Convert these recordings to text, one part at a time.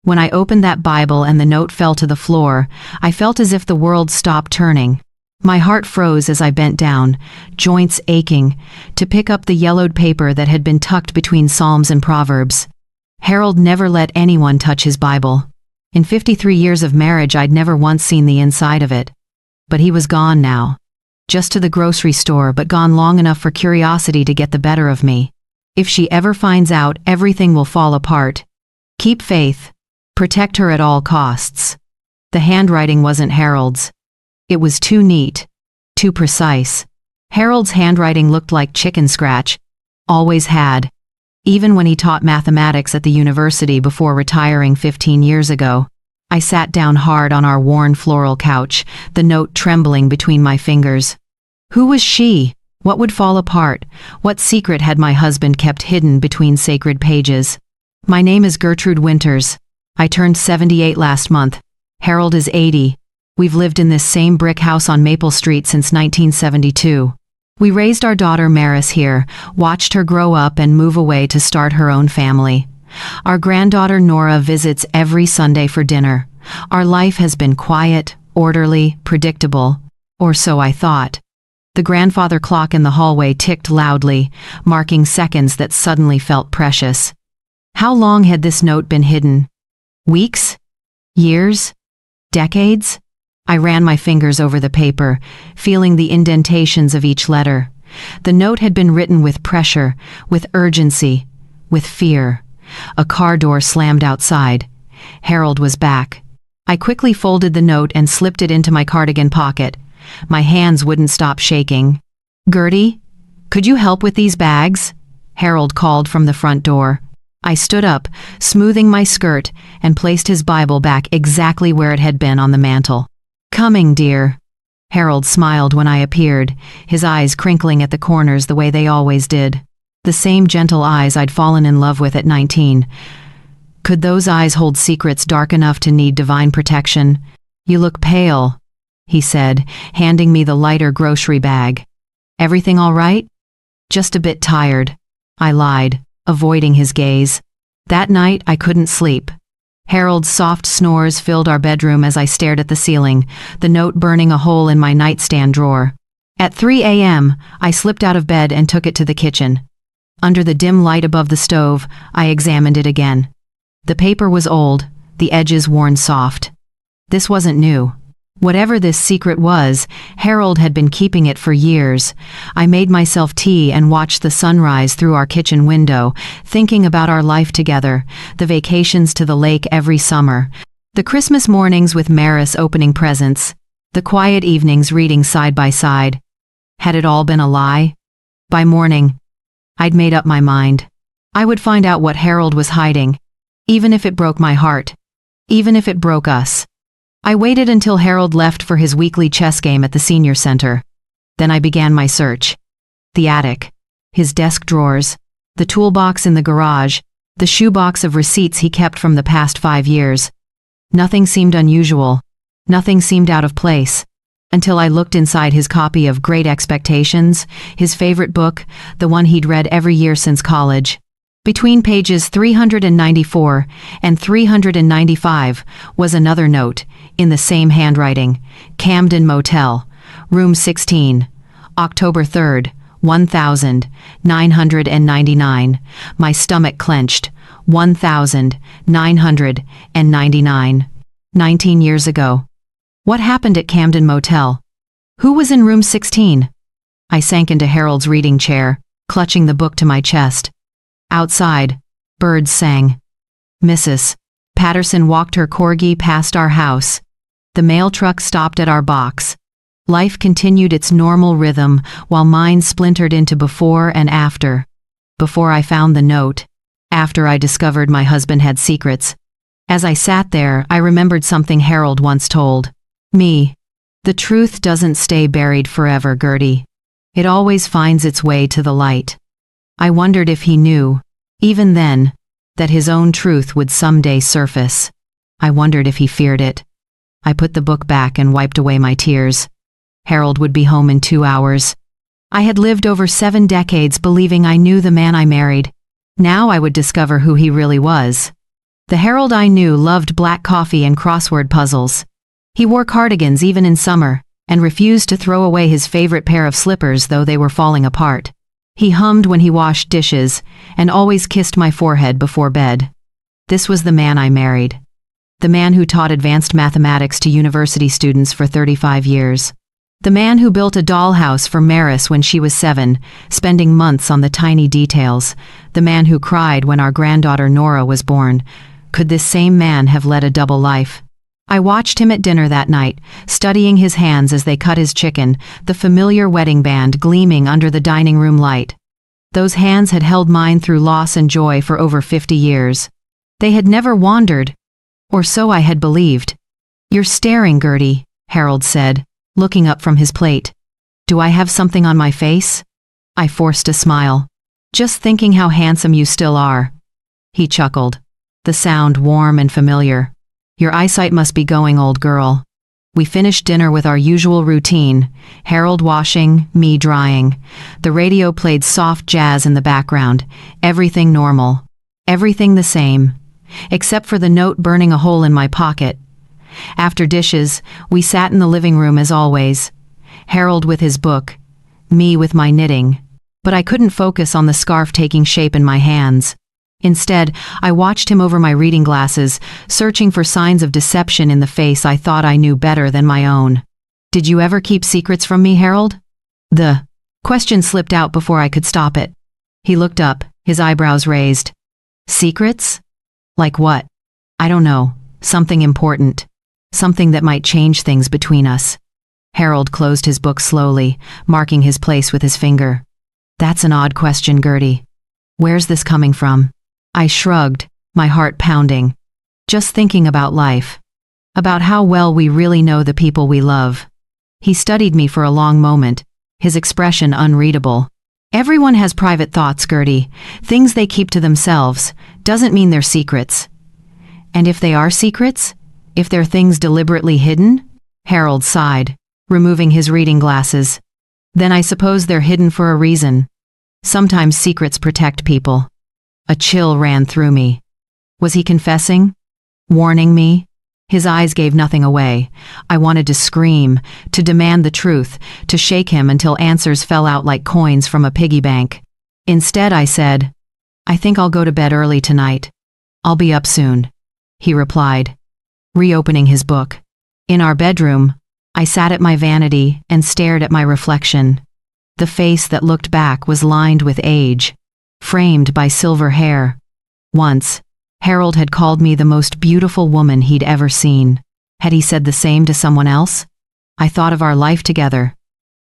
When I opened that Bible and the note fell to the floor, I felt as if the world stopped turning. My heart froze as I bent down, joints aching, to pick up the yellowed paper that had been tucked between Psalms and Proverbs. Harold never let anyone touch his Bible. In 53 years of marriage, I'd never once seen the inside of it. But he was gone now. Just to the grocery store, but gone long enough for curiosity to get the better of me. If she ever finds out, everything will fall apart. Keep faith. Protect her at all costs. The handwriting wasn't Harold's. It was too neat, too precise. Harold's handwriting looked like chicken scratch. Always had. Even when he taught mathematics at the university before retiring 15 years ago. I sat down hard on our worn floral couch, the note trembling between my fingers. Who was she? What would fall apart? What secret had my husband kept hidden between sacred pages? My name is Gertrude Winters. I turned 78 last month. Harold is 80. We've lived in this same brick house on Maple Street since 1972. We raised our daughter Maris here, watched her grow up and move away to start her own family. Our granddaughter Nora visits every Sunday for dinner. Our life has been quiet, orderly, predictable, or so I thought. The grandfather clock in the hallway ticked loudly, marking seconds that suddenly felt precious. How long had this note been hidden? Weeks? Years? Decades? I ran my fingers over the paper, feeling the indentations of each letter. The note had been written with pressure, with urgency, with fear. A car door slammed outside. Harold was back. I quickly folded the note and slipped it into my cardigan pocket. My hands wouldn't stop shaking. "Gertie, could you help with these bags?" Harold called from the front door. I stood up, smoothing my skirt, and placed his Bible back exactly where it had been on the mantel. "Coming, dear." Harold smiled when I appeared, his eyes crinkling at the corners the way they always did. The same gentle eyes I'd fallen in love with at 19. Could those eyes hold secrets dark enough to need divine protection? "You look pale," he said, handing me the lighter grocery bag. "Everything all right?" "Just a bit tired," I lied, avoiding his gaze. That night, I couldn't sleep. Harold's soft snores filled our bedroom as I stared at the ceiling, the note burning a hole in my nightstand drawer. At 3 a.m., I slipped out of bed and took it to the kitchen. Under the dim light above the stove, I examined it again. The paper was old, the edges worn soft. This wasn't new. Whatever this secret was, Harold had been keeping it for years. I made myself tea and watched the sunrise through our kitchen window, thinking about our life together, the vacations to the lake every summer, the Christmas mornings with Maris opening presents, the quiet evenings reading side by side. Had it all been a lie? By morning, I'd made up my mind. I would find out what Harold was hiding, even if it broke my heart, even if it broke us. I waited until Harold left for his weekly chess game at the senior center. Then I began my search. The attic, his desk drawers, the toolbox in the garage, the shoebox of receipts he kept from the past 5 years. Nothing seemed unusual. Nothing seemed out of place. Until I looked inside his copy of Great Expectations, his favorite book, the one he'd read every year since college. Between pages 394 and 395 was another note, in the same handwriting. Camden Motel, Room 16, October 3rd, 1999. My stomach clenched. 1999. 19 years ago. What happened at Camden Motel? Who was in room 16? I sank into Harold's reading chair, clutching the book to my chest. Outside, birds sang. Mrs. Patterson walked her corgi past our house. The mail truck stopped at our box. Life continued its normal rhythm while mine splintered into before and after. Before I found the note. After I discovered my husband had secrets. As I sat there, I remembered something Harold once told me. The truth doesn't stay buried forever, Gertie. It always finds its way to the light. I wondered if he knew, even then, that his own truth would someday surface. I wondered if he feared it. I put the book back and wiped away my tears. Harold would be home in 2 hours. I had lived over 7 decades believing I knew the man I married. Now I would discover who he really was. The Harold I knew loved black coffee and crossword puzzles. He wore cardigans even in summer, and refused to throw away his favorite pair of slippers though they were falling apart. He hummed when he washed dishes, and always kissed my forehead before bed. This was the man I married. The man who taught advanced mathematics to university students for 35 years. The man who built a dollhouse for Maris when she was 7, spending months on the tiny details. The man who cried when our granddaughter Nora was born. Could this same man have led a double life? I watched him at dinner that night, studying his hands as they cut his chicken, the familiar wedding band gleaming under the dining room light. Those hands had held mine through loss and joy for over 50 years. They had never wandered, or so I had believed. "You're staring, Gertie," Harold said, looking up from his plate. "Do I have something on my face?" I forced a smile. "Just thinking how handsome you still are." He chuckled, the sound warm and familiar. "Your eyesight must be going, old girl." We finished dinner with our usual routine, Harold washing, me drying. The radio played soft jazz in the background, everything normal, everything the same, except for the note burning a hole in my pocket. After dishes, we sat in the living room as always, Harold with his book, me with my knitting, but I couldn't focus on the scarf taking shape in my hands. Instead, I watched him over my reading glasses, searching for signs of deception in the face I thought I knew better than my own. "Did you ever keep secrets from me, Harold?" The question slipped out before I could stop it. He looked up, his eyebrows raised. "Secrets? Like what?" "I don't know. Something important. Something that might change things between us." Harold closed his book slowly, marking his place with his finger. "That's an odd question, Gertie. Where's this coming from?" I shrugged, my heart pounding. Just thinking about life. About how well we really know the people we love. He studied me for a long moment, his expression unreadable. "Everyone has private thoughts, Gertie. Things they keep to themselves. Doesn't mean they're secrets." "And if they are secrets? If they're things deliberately hidden?" Harold sighed, removing his reading glasses. "Then I suppose they're hidden for a reason. Sometimes secrets protect people." A chill ran through me. Was he confessing? Warning me? His eyes gave nothing away. I wanted to scream, to demand the truth, to shake him until answers fell out like coins from a piggy bank. Instead, I said, "I think I'll go to bed early tonight. I'll be up soon," he replied, reopening his book. In our bedroom, I sat at my vanity and stared at my reflection. The face that looked back was lined with age, framed by silver hair. Once, Harold had called me the most beautiful woman he'd ever seen. Had he said the same to someone else? I thought of our life together.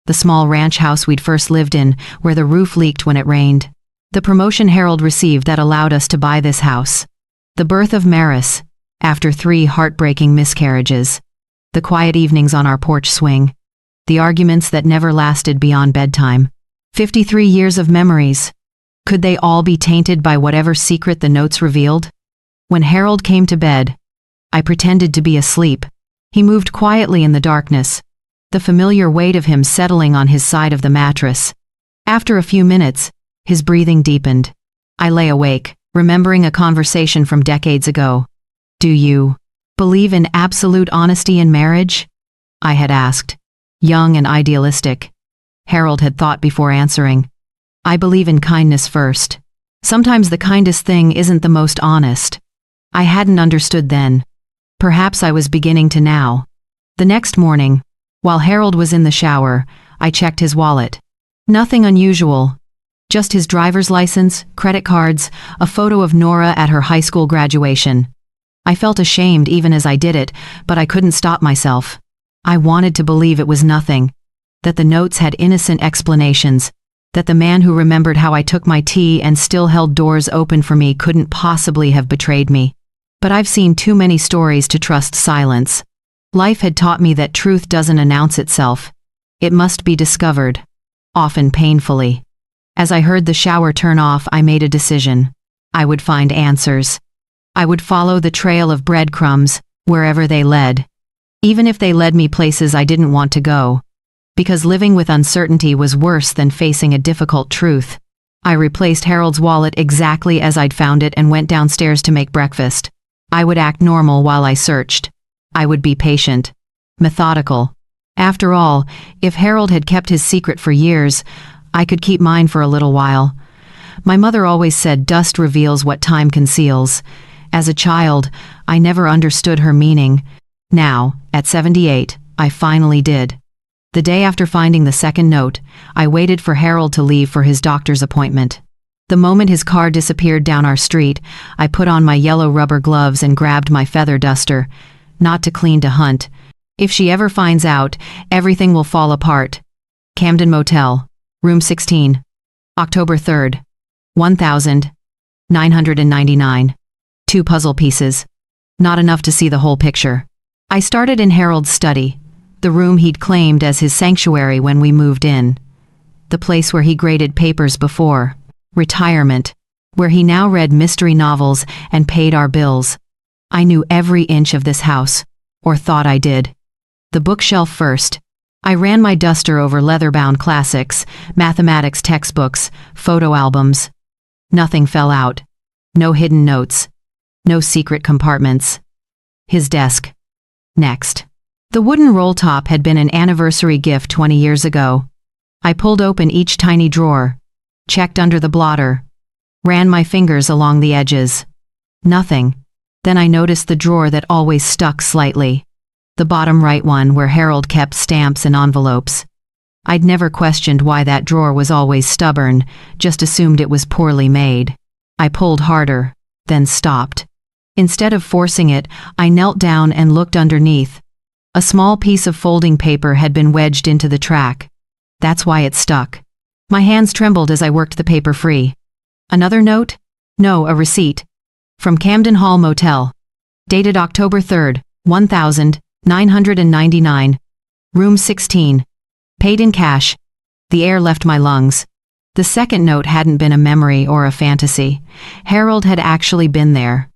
The small ranch house we'd first lived in, where the roof leaked when it rained. The promotion Harold received that allowed us to buy this house. The birth of Maris, after 3 heartbreaking miscarriages. The quiet evenings on our porch swing. The arguments that never lasted beyond bedtime. 53 years of memories. Could they all be tainted by whatever secret the notes revealed? When Harold came to bed, I pretended to be asleep. He moved quietly in the darkness, the familiar weight of him settling on his side of the mattress. After a few minutes, his breathing deepened. I lay awake, remembering a conversation from decades ago. "Do you believe in absolute honesty in marriage?" I had asked, young and idealistic. Harold had thought before answering. "I believe in kindness first. Sometimes the kindest thing isn't the most honest." I hadn't understood then. Perhaps I was beginning to now. The next morning, while Harold was in the shower, I checked his wallet. Nothing unusual. Just his driver's license, credit cards, a photo of Nora at her high school graduation. I felt ashamed even as I did it, but I couldn't stop myself. I wanted to believe it was nothing. That the notes had innocent explanations. That the man who remembered how I took my tea and still held doors open for me couldn't possibly have betrayed me. But I've seen too many stories to trust silence. Life had taught me that truth doesn't announce itself. It must be discovered, often painfully. As I heard the shower turn off, I made a decision. I would find answers. I would follow the trail of breadcrumbs, wherever they led. Even if they led me places I didn't want to go. Because living with uncertainty was worse than facing a difficult truth. I replaced Harold's wallet exactly as I'd found it and went downstairs to make breakfast. I would act normal while I searched. I would be patient, methodical. After all, if Harold had kept his secret for years, I could keep mine for a little while. My mother always said dust reveals what time conceals. As a child, I never understood her meaning. Now, at 78, I finally did. The day after finding the second note, I waited for Harold to leave for his doctor's appointment. The moment his car disappeared down our street, I put on my yellow rubber gloves and grabbed my feather duster. Not to clean, to hunt. If she ever finds out, everything will fall apart. Camden Motel, Room 16. October 3rd. 1,999. 2 puzzle pieces. Not enough to see the whole picture. I started in Harold's study, the room he'd claimed as his sanctuary when we moved in. The place where he graded papers before. Retirement. Where he now read mystery novels and paid our bills. I knew every inch of this house, or thought I did. The bookshelf first. I ran my duster over leather-bound classics, mathematics textbooks, photo albums. Nothing fell out. No hidden notes. No secret compartments. His desk. Next. The wooden roll top had been an anniversary gift 20 years ago. I pulled open each tiny drawer, checked under the blotter, ran my fingers along the edges. Nothing. Then I noticed the drawer that always stuck slightly. The bottom right one where Harold kept stamps and envelopes. I'd never questioned why that drawer was always stubborn, just assumed it was poorly made. I pulled harder, then stopped. Instead of forcing it, I knelt down and looked underneath. A small piece of folding paper had been wedged into the track. That's why it stuck. My hands trembled as I worked the paper free. Another note? No, a receipt. From Camden Hall Motel. Dated October 3rd, 1,999. Room 16. Paid in cash. The air left my lungs. The second note hadn't been a memory or a fantasy. Harold had actually been there.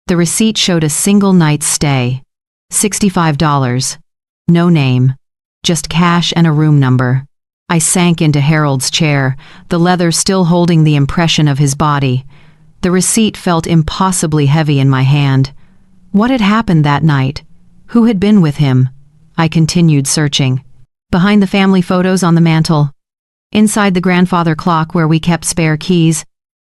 The receipt showed a single night's stay. $65. No name. Just cash and a room number. I sank into Harold's chair, the leather still holding the impression of his body. The receipt felt impossibly heavy in my hand. What had happened that night? Who had been with him? I continued searching. Behind the family photos on the mantel. Inside the grandfather clock where we kept spare keys.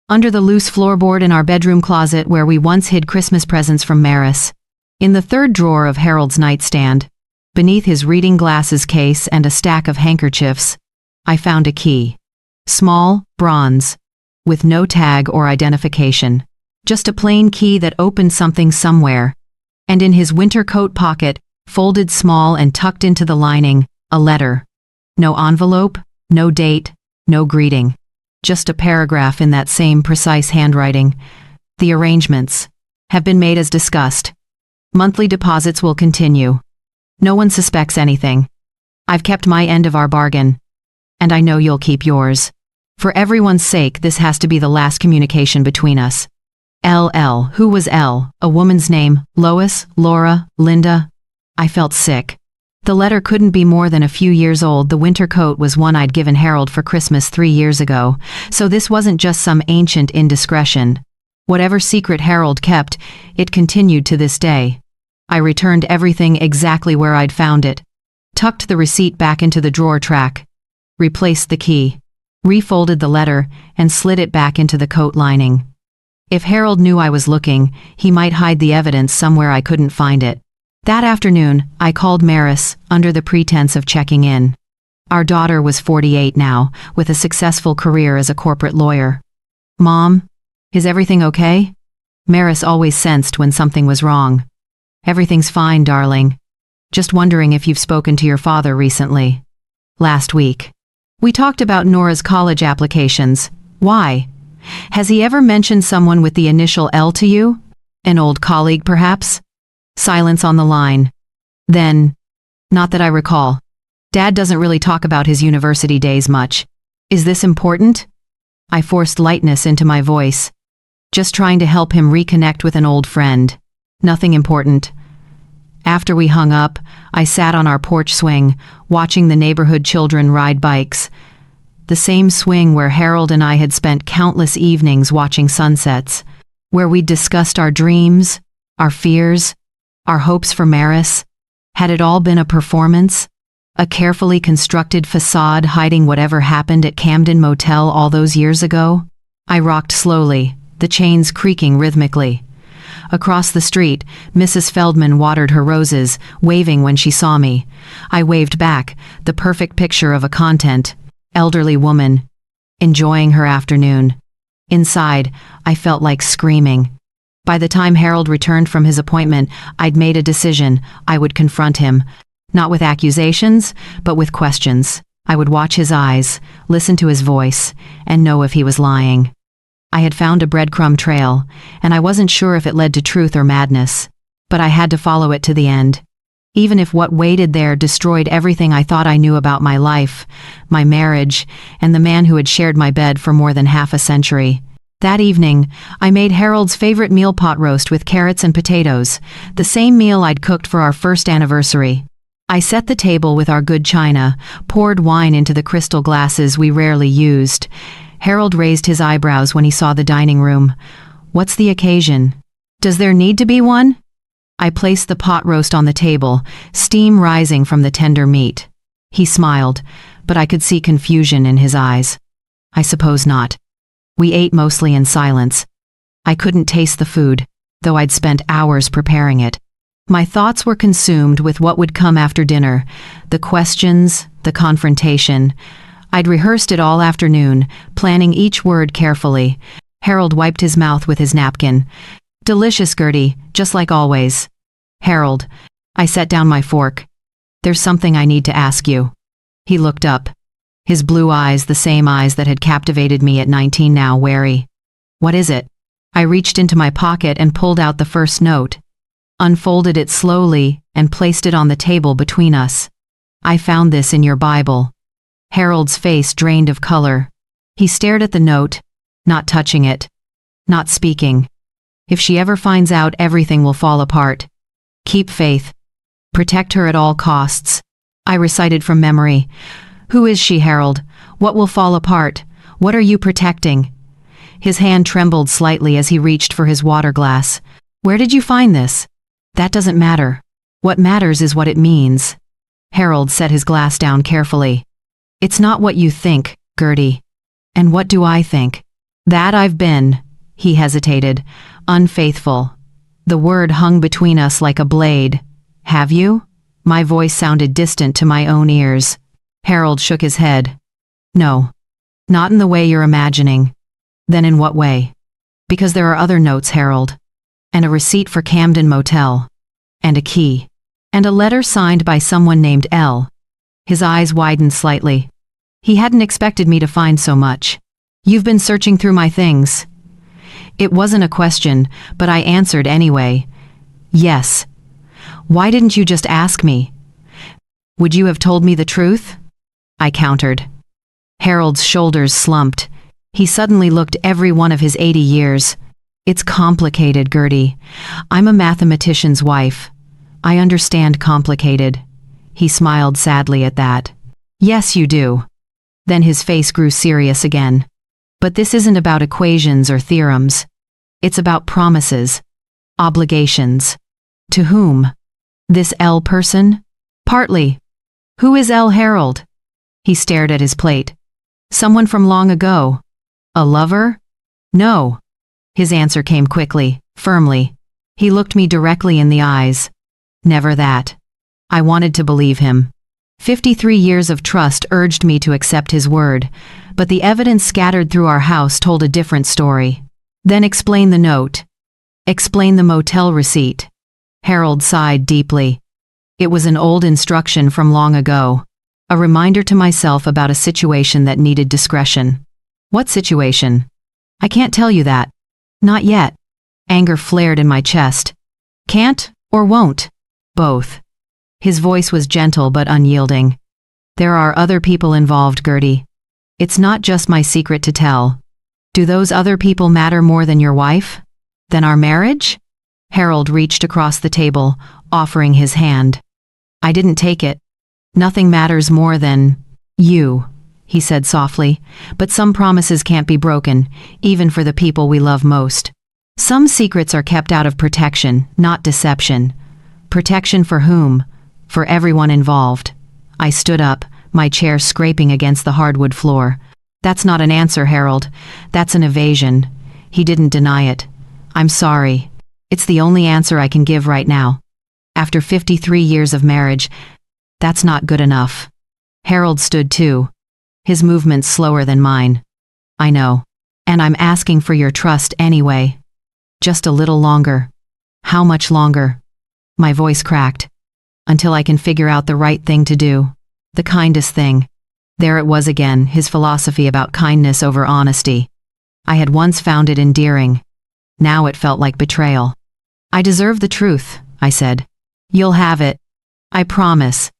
Under the loose floorboard in our bedroom closet where we once hid Christmas presents from Maris. In the third drawer of Harold's nightstand, beneath his reading glasses case and a stack of handkerchiefs, I found a key. Small, bronze, with no tag or identification. Just a plain key that opened something somewhere. And in his winter coat pocket, folded small and tucked into the lining, a letter. No envelope, no date, no greeting. Just a paragraph in that same precise handwriting. The arrangements have been made as discussed. Monthly deposits will continue. No one suspects anything. I've kept my end of our bargain. And I know you'll keep yours. For everyone's sake, this has to be the last communication between us. LL. Who was L? A woman's name. Lois, Laura, Linda. I felt sick. The letter couldn't be more than a few years old. The winter coat was one I'd given Harold for Christmas 3 years ago, so this wasn't just some ancient indiscretion. Whatever secret Harold kept, it continued to this day. I returned everything exactly where I'd found it, tucked the receipt back into the drawer track, replaced the key, refolded the letter, and slid it back into the coat lining. If Harold knew I was looking, he might hide the evidence somewhere I couldn't find it. That afternoon, I called Maris, under the pretense of checking in. Our daughter was 48 now, with a successful career as a corporate lawyer. Mom, is everything okay? Maris always sensed when something was wrong. Everything's fine, darling. Just wondering if you've spoken to your father recently. Last week. We talked about Nora's college applications. Why? Has he ever mentioned someone with the initial L to you? An old colleague, perhaps? Silence on the line. Then, not that I recall. Dad doesn't really talk about his university days much. Is this important? I forced lightness into my voice. Just trying to help him reconnect with an old friend. Nothing important. After we hung up, I sat on our porch swing, watching the neighborhood children ride bikes. The same swing where Harold and I had spent countless evenings watching sunsets, where we'd discussed our dreams, Our fears? Our hopes for Maris? Had it all been a performance? A carefully constructed facade hiding whatever happened at Camden Motel all those years ago? I rocked slowly, the chains creaking rhythmically. Across the street, Mrs. Feldman watered her roses, waving when she saw me. I waved back, the perfect picture of a content, elderly woman, enjoying her afternoon. Inside, I felt like screaming. By the time Harold returned from his appointment, I'd made a decision. I would confront him. Not with accusations, but with questions. I would watch his eyes, listen to his voice, and know if he was lying. I had found a breadcrumb trail, and I wasn't sure if it led to truth or madness. But I had to follow it to the end. Even if what waited there destroyed everything I thought I knew about my life, my marriage, and the man who had shared my bed for more than half a century. That evening, I made Harold's favorite meal pot roast with carrots and potatoes, the same meal I'd cooked for our first anniversary. I set the table with our good china, poured wine into the crystal glasses we rarely used. Harold raised his eyebrows when he saw the dining room. "What's the occasion? Does there need to be one?" I placed the pot roast on the table, steam rising from the tender meat. He smiled, but I could see confusion in his eyes. "I suppose not." We ate mostly in silence. I couldn't taste the food, though I'd spent hours preparing it. My thoughts were consumed with what would come after dinner, the questions, the confrontation. I'd rehearsed it all afternoon, planning each word carefully. Harold wiped his mouth with his napkin. "Delicious, Gertie, just like always." "Harold." I set down my fork. "There's something I need to ask you." He looked up. His blue eyes, the same eyes that had captivated me at 19, now wary. "What is it?" I reached into my pocket and pulled out the first note, unfolded it slowly, and placed it on the table between us. "I found this in your Bible." Harold's face drained of color. He stared at the note, not touching it, not speaking. "If she ever finds out, everything will fall apart. Keep faith. Protect her at all costs." I recited from memory. "Who is she, Harold? What will fall apart? What are you protecting?" His hand trembled slightly as he reached for his water glass. "Where did you find this?" "That doesn't matter. What matters is what it means." Harold set his glass down carefully. "It's not what you think, Gertie." "And what do I think?" "That I've been," he hesitated, "unfaithful." The word hung between us like a blade. "Have you?" My voice sounded distant to my own ears. Harold shook his head. "No. Not in the way you're imagining." "Then in what way?" "Because there are other notes, Harold. And a receipt for Camden Motel. And a key. And a letter signed by someone named L." His eyes widened slightly. He hadn't expected me to find so much. "You've been searching through my things." It wasn't a question, but I answered anyway. "Yes." "Why didn't you just ask me?" "Would you have told me the truth?" I countered. Harold's shoulders slumped. He suddenly looked every one of his 80 years. "It's complicated, Gertie. I'm a mathematician's wife. I understand complicated." He smiled sadly at that. "Yes, you do." Then his face grew serious again. "But this isn't about equations or theorems. It's about promises. Obligations." "To whom?" "This L person?" "Partly." "Who is L, Harold?" He stared at his plate. "Someone from long ago." "A lover?" "No." His answer came quickly, firmly. He looked me directly in the eyes. "Never that." I wanted to believe him. 53 years of trust urged me to accept his word, but the evidence scattered through our house told a different story. "Then explain the note. Explain the motel receipt." Harold sighed deeply. It was an old instruction from long ago. A reminder to myself about a situation that needed discretion. "What situation?" "I can't tell you that." "Not yet." Anger flared in my chest. "Can't or won't?" "Both." His voice was gentle but unyielding. "There are other people involved, Gertie. It's not just my secret to tell." "Do those other people matter more than your wife? Than our marriage?" Harold reached across the table, offering his hand. I didn't take it. "Nothing matters more than you," he said softly, "but some promises can't be broken, even for the people we love most." Some secrets are kept out of protection, not deception. Protection for whom? For everyone involved. I stood up, my chair scraping against the hardwood floor. That's not an answer, Harold. That's an evasion. He didn't deny it. I'm sorry. It's the only answer I can give right now. After 53 years of marriage, that's not good enough. Harold stood too, his movements slower than mine. I know. And I'm asking for your trust anyway. Just a little longer. How much longer? My voice cracked. Until I can figure out the right thing to do. The kindest thing. There it was again, his philosophy about kindness over honesty. I had once found it endearing. Now it felt like betrayal. I deserve the truth, I said. You'll have it. I promise.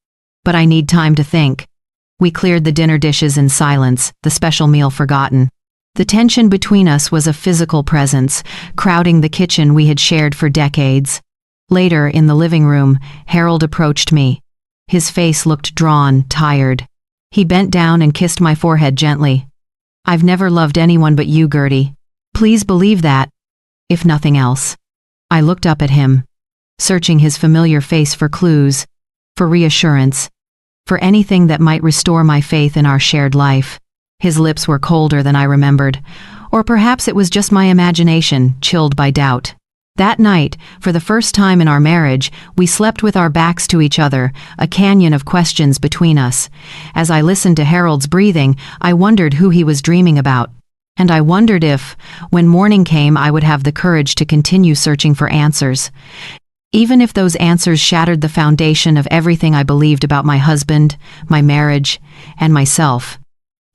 But I need time to think. We cleared the dinner dishes in silence, the special meal forgotten. The tension between us was a physical presence, crowding the kitchen we had shared for decades. Later, in the living room, Harold approached me. His face looked drawn, tired. He bent down and kissed my forehead gently. I've never loved anyone but you, Gertie. Please believe that. If nothing else. I looked up at him, searching his familiar face for clues, for reassurance, for anything that might restore my faith in our shared life. His lips were colder than I remembered, or perhaps it was just my imagination, chilled by doubt. That night, for the first time in our marriage, we slept with our backs to each other, a canyon of questions between us. As I listened to Harold's breathing, I wondered who he was dreaming about. And I wondered if, when morning came, I would have the courage to continue searching for answers. Even if those answers shattered the foundation of everything I believed about my husband, my marriage, and myself.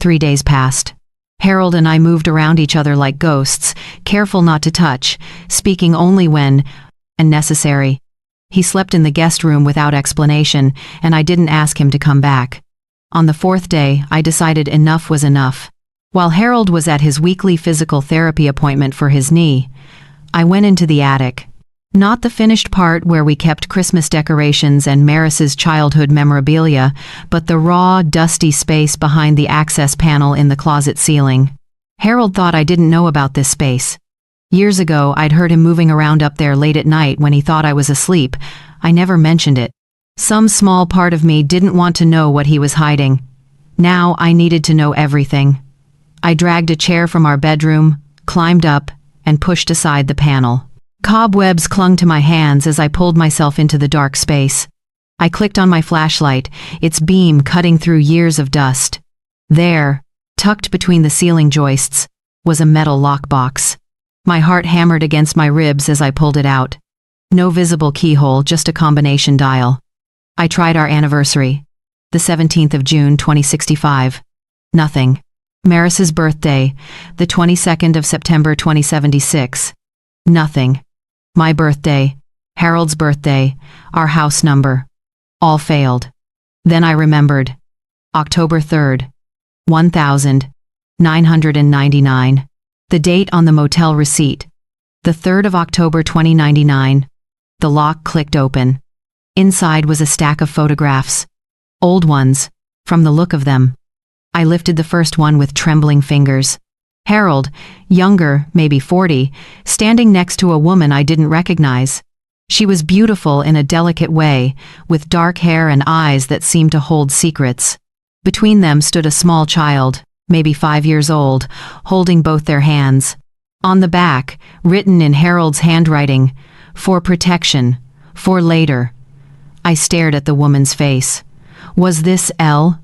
3 days passed. Harold and I moved around each other like ghosts, careful not to touch, speaking only when necessary. He slept in the guest room without explanation, and I didn't ask him to come back. On the 4th day, I decided enough was enough. While Harold was at his weekly physical therapy appointment for his knee, I went into the attic. Not the finished part where we kept Christmas decorations and Maris's childhood memorabilia, but the raw, dusty space behind the access panel in the closet ceiling. Harold thought I didn't know about this space. Years ago, I'd heard him moving around up there late at night when he thought I was asleep. I never mentioned it. Some small part of me didn't want to know what he was hiding. Now I needed to know everything. I dragged a chair from our bedroom, climbed up, and pushed aside the panel. Cobwebs clung to my hands as I pulled myself into the dark space. I clicked on my flashlight, its beam cutting through years of dust. There, tucked between the ceiling joists, was a metal lockbox. My heart hammered against my ribs as I pulled it out. No visible keyhole, just a combination dial. I tried our anniversary. The 17th of June, 2065. Nothing. Maris's birthday, the 22nd of September, 2076. Nothing. My birthday, Harold's birthday, our house number. All failed. Then I remembered. October 3rd, 1999. The date on the motel receipt. The 3rd of October 2099. The lock clicked open. Inside was a stack of photographs. Old ones, from the look of them. I lifted the first one with trembling fingers. Harold, younger, maybe 40, standing next to a woman I didn't recognize. She was beautiful in a delicate way, with dark hair and eyes that seemed to hold secrets. Between them stood a small child, maybe 5 years old, holding both their hands. On the back, written in Harold's handwriting, "For protection, for later." I stared at the woman's face. Was this Elle?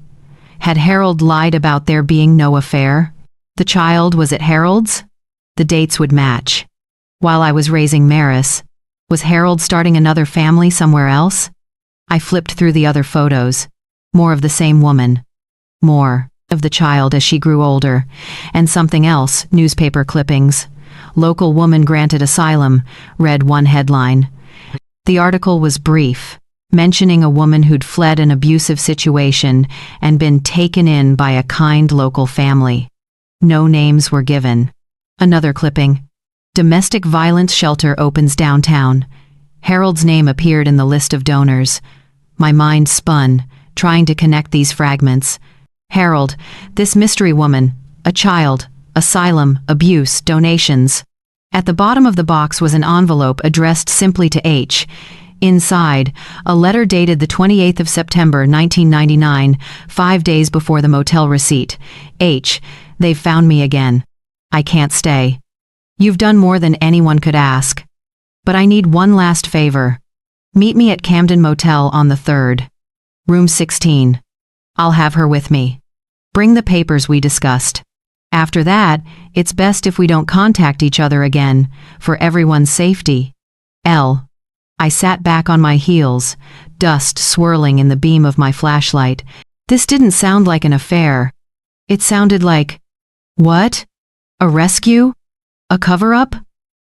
Had Harold lied about there being no affair? The child, was it Harold's? The dates would match. While I was raising Maris, was Harold starting another family somewhere else? I flipped through the other photos. More of the same woman. More of the child as she grew older. And something else, newspaper clippings. Local woman granted asylum, read one headline. The article was brief, mentioning a woman who'd fled an abusive situation and been taken in by a kind local family. No names were given. Another clipping. Domestic violence shelter opens downtown. Harold's name appeared in the list of donors. My mind spun, trying to connect these fragments. Harold, this mystery woman, a child, asylum, abuse, donations. At the bottom of the box was an envelope addressed simply to H. Inside, a letter dated the 28th of September 1999, 5 days before the motel receipt. H, they've found me again. I can't stay. You've done more than anyone could ask. But I need one last favor. Meet me at Camden Motel on the 3rd. Room 16. I'll have her with me. Bring the papers we discussed. After that, it's best if we don't contact each other again, for everyone's safety. L. I sat back on my heels, dust swirling in the beam of my flashlight. This didn't sound like an affair. It sounded like, what? A rescue? A cover-up?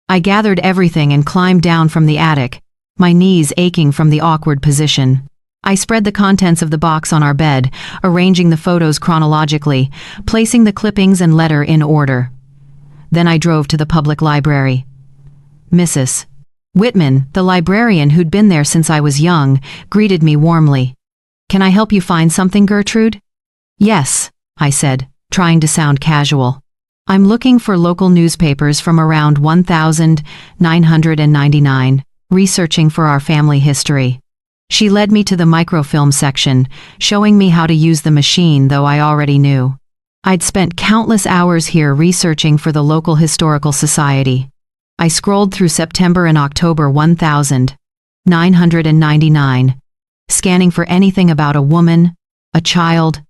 I gathered everything and climbed down from the attic, my knees aching from the awkward position. I spread the contents of the box on our bed, arranging the photos chronologically, placing the clippings and letter in order. Then I drove to the public library. Mrs. Whitman, the librarian who'd been there since I was young, greeted me warmly. "Can I help you find something, Gertrude?" "Yes," I said, trying to sound casual. "I'm looking for local newspapers from around 1999, researching for our family history." She led me to the microfilm section, showing me how to use the machine, though I already knew. I'd spent countless hours here researching for the local historical society. I scrolled through September and October 1999, scanning for anything about a woman, a child,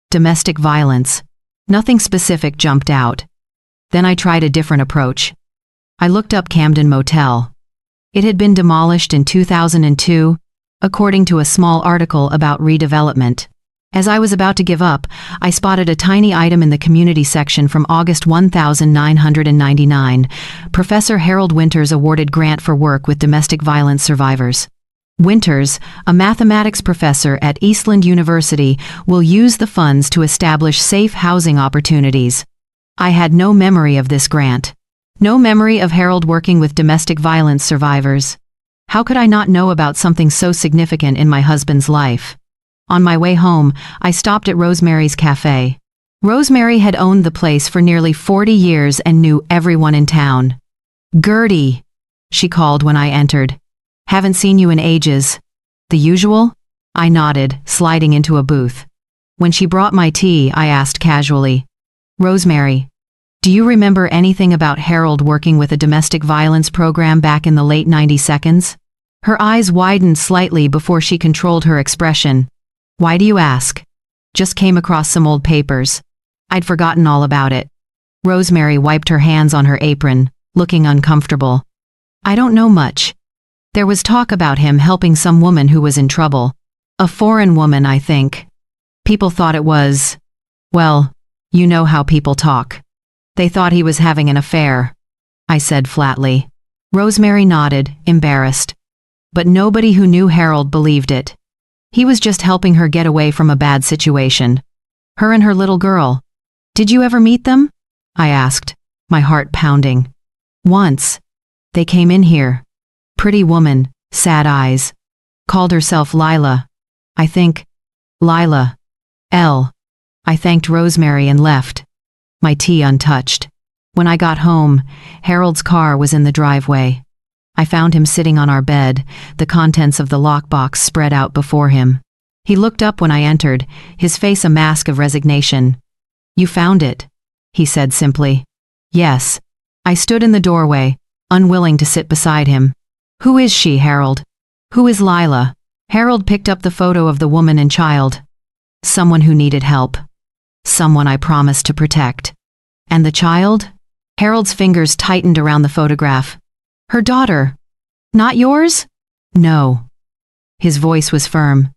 domestic violence. Nothing specific jumped out. Then I tried a different approach. I looked up Camden Motel. It had been demolished in 2002, according to a small article about redevelopment. As I was about to give up, I spotted a tiny item in the community section from August 1999. Professor Harold Winters awarded grant for work with domestic violence survivors. Winters, a mathematics professor at Eastland University, will use the funds to establish safe housing opportunities. I had no memory of this grant. No memory of Harold working with domestic violence survivors. How could I not know about something so significant in my husband's life? On my way home, I stopped at Rosemary's Cafe. Rosemary had owned the place for nearly 40 years and knew everyone in town. "Gertie," she called when I entered. "Haven't seen you in ages." "The usual?" I nodded, sliding into a booth. When she brought my tea, I asked casually, "Rosemary, do you remember anything about Harold working with a domestic violence program back in the late 90s?" Her eyes widened slightly before she controlled her expression. "Why do you ask?" "Just came across some old papers. I'd forgotten all about it." Rosemary wiped her hands on her apron, looking uncomfortable. "I don't know much. There was talk about him helping some woman who was in trouble. A foreign woman, I think. People thought it was, well, you know how people talk. They thought he was having an affair," I said flatly. Rosemary nodded, embarrassed. But nobody who knew Harold believed it. He was just helping her get away from a bad situation. Her and her little girl. "Did you ever meet them?" I asked, my heart pounding. "Once. They came in here. Pretty woman, sad eyes. Called herself Lila. I think. Lila. L. I thanked Rosemary and left, my tea untouched. When I got home, Harold's car was in the driveway. I found him sitting on our bed, the contents of the lockbox spread out before him. He looked up when I entered, his face a mask of resignation. "You found it," he said simply. "Yes." I stood in the doorway, unwilling to sit beside him. "Who is she, Harold? Who is Lila?" Harold picked up the photo of the woman and child. Someone who needed help. Someone I promised to protect. And the child? Harold's fingers tightened around the photograph. "Her daughter. Not yours?" "No." His voice was firm.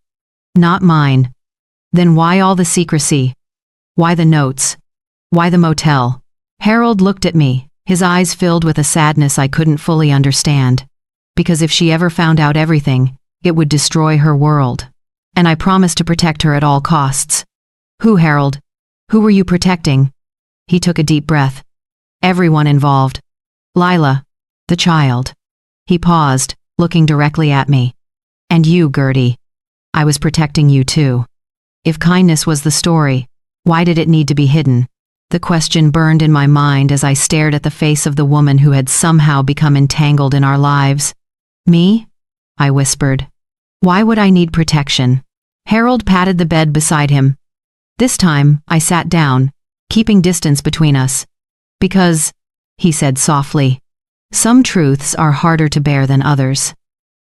"Not mine." "Then why all the secrecy? Why the notes? Why the motel?" Harold looked at me, his eyes filled with a sadness I couldn't fully understand. "Because if she ever found out everything, it would destroy her world. And I promised to protect her at all costs." "Who, Harold? Who were you protecting?" He took a deep breath. "Everyone involved. Lila. The child." He paused, looking directly at me. "And you, Gertie. I was protecting you too. If kindness was the story, why did it need to be hidden?" The question burned in my mind as I stared at the face of the woman who had somehow become entangled in our lives. Me? I whispered. Why would I need protection? Harold patted the bed beside him. This time, I sat down, keeping distance between us. Because, he said softly, some truths are harder to bear than others.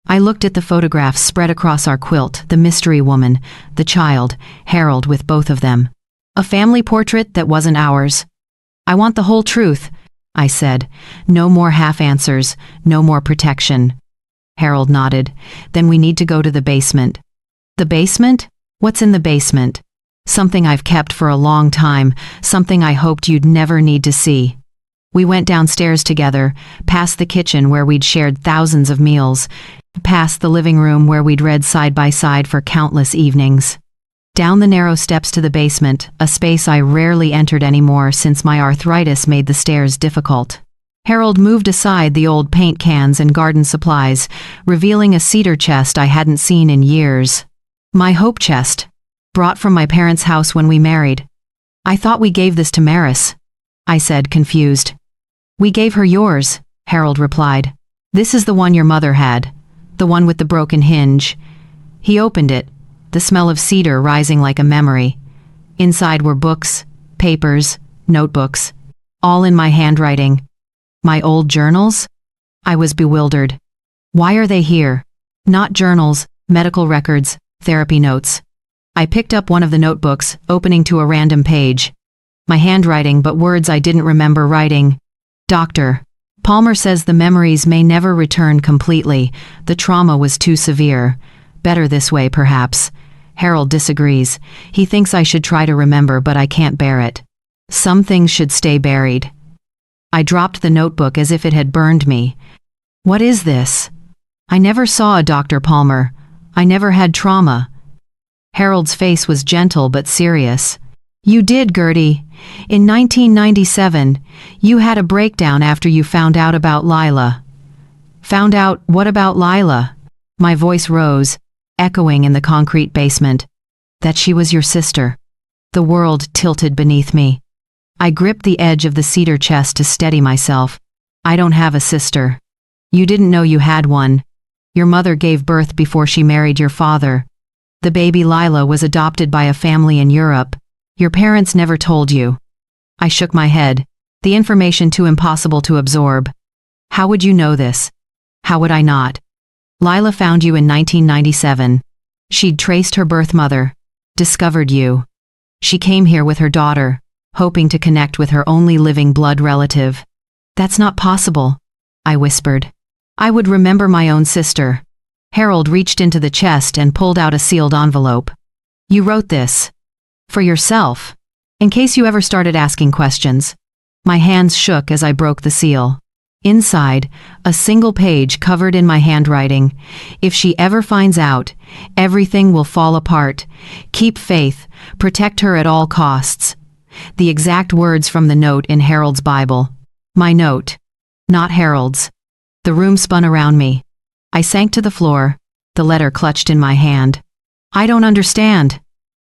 I looked at the photographs spread across our quilt, the mystery woman, the child, Harold with both of them. A family portrait that wasn't ours. I want the whole truth, I said. No more half answers, no more protection. Harold nodded. Then we need to go to the basement. The basement? What's in the basement? Something I've kept for a long time, something I hoped you'd never need to see. We went downstairs together, past the kitchen where we'd shared thousands of meals, past the living room where we'd read side by side for countless evenings. Down the narrow steps to the basement, a space I rarely entered anymore since my arthritis made the stairs difficult. Harold moved aside the old paint cans and garden supplies, revealing a cedar chest I hadn't seen in years. My hope chest, brought from my parents' house when we married. I thought we gave this to Maris, I said, confused. We gave her yours, Harold replied. This is the one your mother had, the one with the broken hinge. He opened it, the smell of cedar rising like a memory. Inside were books, papers, notebooks, all in my handwriting. My old journals? I was bewildered. Why are they here? Not journals, medical records, therapy notes. I picked up one of the notebooks, opening to a random page. My handwriting, but words I didn't remember writing. Doctor Palmer says the memories may never return completely. The trauma was too severe. Better this way, perhaps. Harold disagrees. He thinks I should try to remember, but I can't bear it. Some things should stay buried. I dropped the notebook as if it had burned me. What is this? I never saw a Dr. Palmer. I never had trauma. Harold's face was gentle but serious. You did, Gertie. In 1997, you had a breakdown after you found out about Lila. Found out what about Lila? My voice rose, echoing in the concrete basement. That she was your sister. The world tilted beneath me. I gripped the edge of the cedar chest to steady myself. I don't have a sister. You didn't know you had one. Your mother gave birth before she married your father. The baby Lila was adopted by a family in Europe. Your parents never told you. I shook my head, the information too impossible to absorb. How would you know this? How would I not? Lila found you in 1997. She'd traced her birth mother, discovered you. She came here with her daughter, hoping to connect with her only living blood relative. That's not possible, I whispered. I would remember my own sister. Harold reached into the chest and pulled out a sealed envelope. You wrote this. For yourself. In case you ever started asking questions. My hands shook as I broke the seal. Inside, a single page covered in my handwriting. If she ever finds out, everything will fall apart. Keep faith. Protect her at all costs. The exact words from the note in Harold's Bible. My note. Not Harold's. The room spun around me. I sank to the floor, the letter clutched in my hand. I don't understand.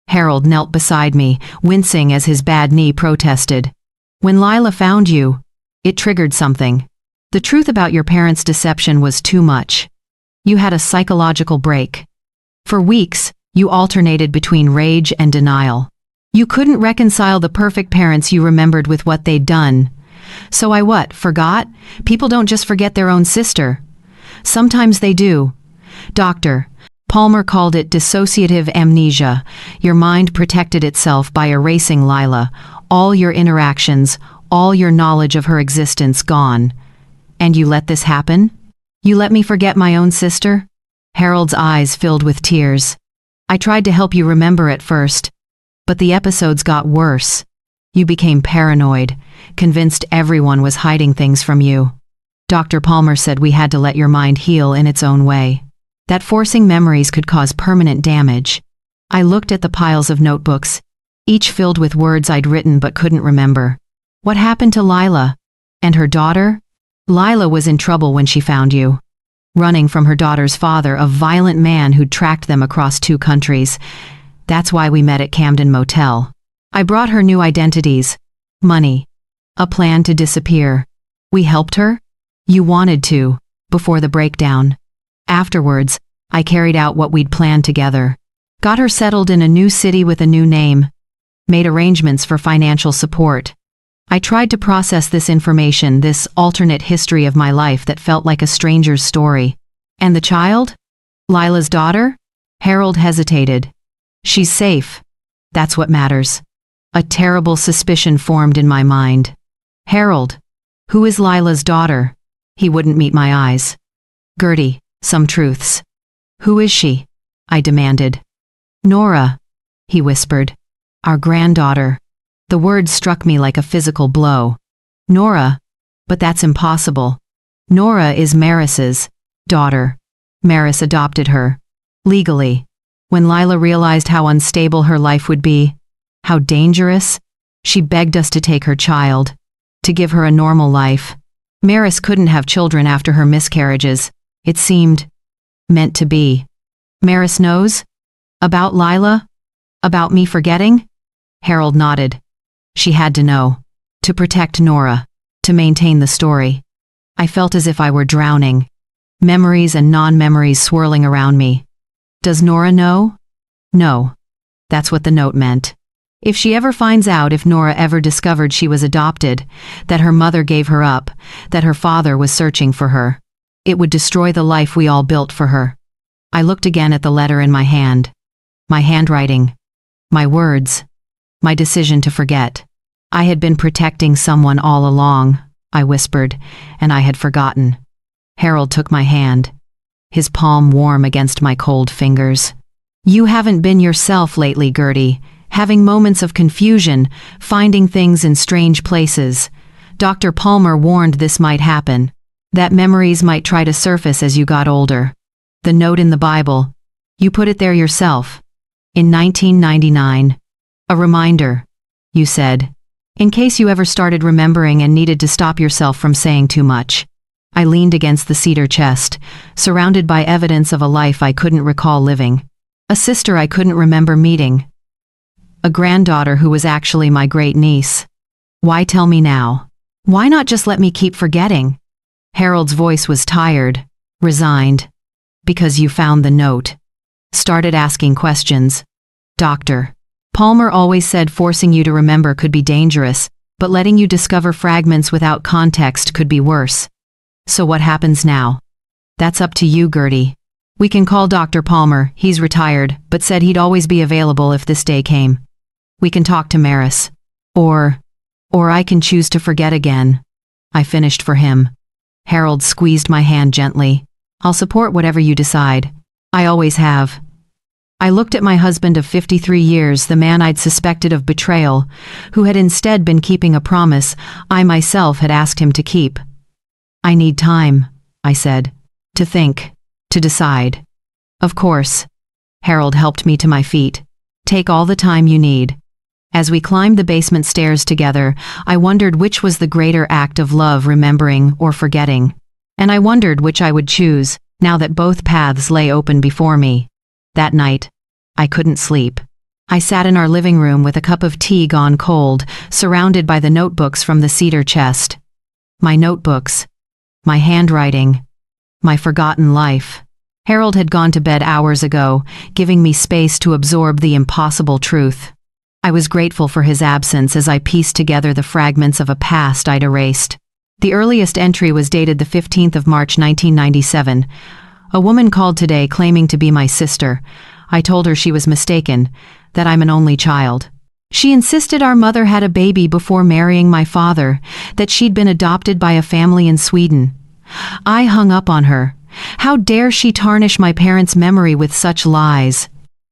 Harold knelt beside me, wincing as his bad knee protested. When Lila found you, it triggered something. The truth about your parents' deception was too much. You had a psychological break. For weeks, you alternated between rage and denial. You couldn't reconcile the perfect parents you remembered with what they'd done. So I forgot? People don't just forget their own sister. Sometimes they do. Doctor Palmer called it dissociative amnesia. Your mind protected itself by erasing Lila. All your interactions, all your knowledge of her existence gone. And you let this happen? You let me forget my own sister? Harold's eyes filled with tears. I tried to help you remember at first, but the episodes got worse. You became paranoid, convinced everyone was hiding things from you. Dr. Palmer said we had to let your mind heal in its own way. That forcing memories could cause permanent damage. I looked at the piles of notebooks, each filled with words I'd written but couldn't remember. What happened to Lila? And her daughter? Lila was in trouble when she found you. Running from her daughter's father, a violent man who'd tracked them across 2 countries. That's why we met at Camden Motel. I brought her new identities. Money. A plan to disappear. We helped her? You wanted to, before the breakdown. Afterwards, I carried out what we'd planned together. Got her settled in a new city with a new name. Made arrangements for financial support. I tried to process this information, this alternate history of my life that felt like a stranger's story. And the child? Lila's daughter? Harold hesitated. She's safe. That's what matters. A terrible suspicion formed in my mind. Harold. Who is Lila's daughter? He wouldn't meet my eyes. Gertie, some truths. Who is she? I demanded. Nora, he whispered. Our granddaughter. The word struck me like a physical blow. Nora. But that's impossible. Nora is Maris's daughter. Maris adopted her. Legally. When Lila realized how unstable her life would be, how dangerous, she begged us to take her child, to give her a normal life. Maris couldn't have children after her miscarriages. It seemed meant to be. Maris knows? About Lila? About me forgetting? Harold nodded. She had to know. To protect Nora. To maintain the story. I felt as if I were drowning. Memories and non-memories swirling around me. Does Nora know? No. That's what the note meant. If she ever finds out, if Nora ever discovered she was adopted, that her mother gave her up, that her father was searching for her, it would destroy the life we all built for her. I looked again at the letter in my hand. My handwriting. My words. My decision to forget. I had been protecting someone all along, I whispered, and I had forgotten. Harold took my hand. His palm warm against my cold fingers. You haven't been yourself lately, Gertie. Having moments of confusion, finding things in strange places. Dr. Palmer warned this might happen. That memories might try to surface as you got older. The note in the Bible. You put it there yourself. In 1999. A reminder, you said. In case you ever started remembering and needed to stop yourself from saying too much. I leaned against the cedar chest, surrounded by evidence of a life I couldn't recall living. A sister I couldn't remember meeting. A granddaughter who was actually my great-niece. Why tell me now? Why not just let me keep forgetting? Harold's voice was tired, resigned. Because you found the note. Started asking questions. Doctor. Palmer always said forcing you to remember could be dangerous, but letting you discover fragments without context could be worse. So what happens now? That's up to you, Gertie. We can call Dr. Palmer, he's retired, but said he'd always be available if this day came. We can talk to Maris. Or I can choose to forget again. I finished for him. Harold squeezed my hand gently. I'll support whatever you decide. I always have. I looked at my husband of 53 years, the man I'd suspected of betrayal, who had instead been keeping a promise I myself had asked him to keep. I need time, I said. To think. To decide. Of course. Harold helped me to my feet. Take all the time you need. As we climbed the basement stairs together, I wondered which was the greater act of love, remembering or forgetting. And I wondered which I would choose, now that both paths lay open before me. That night, I couldn't sleep. I sat in our living room with a cup of tea gone cold, surrounded by the notebooks from the cedar chest. My notebooks. My handwriting. My forgotten life. Harold had gone to bed hours ago, giving me space to absorb the impossible truth. I was grateful for his absence as I pieced together the fragments of a past I'd erased. The earliest entry was dated the 15th of March 1997. A woman called today claiming to be my sister. I told her she was mistaken, that I'm an only child. She insisted our mother had a baby before marrying my father, that she'd been adopted by a family in Sweden. I hung up on her. How dare she tarnish my parents' memory with such lies?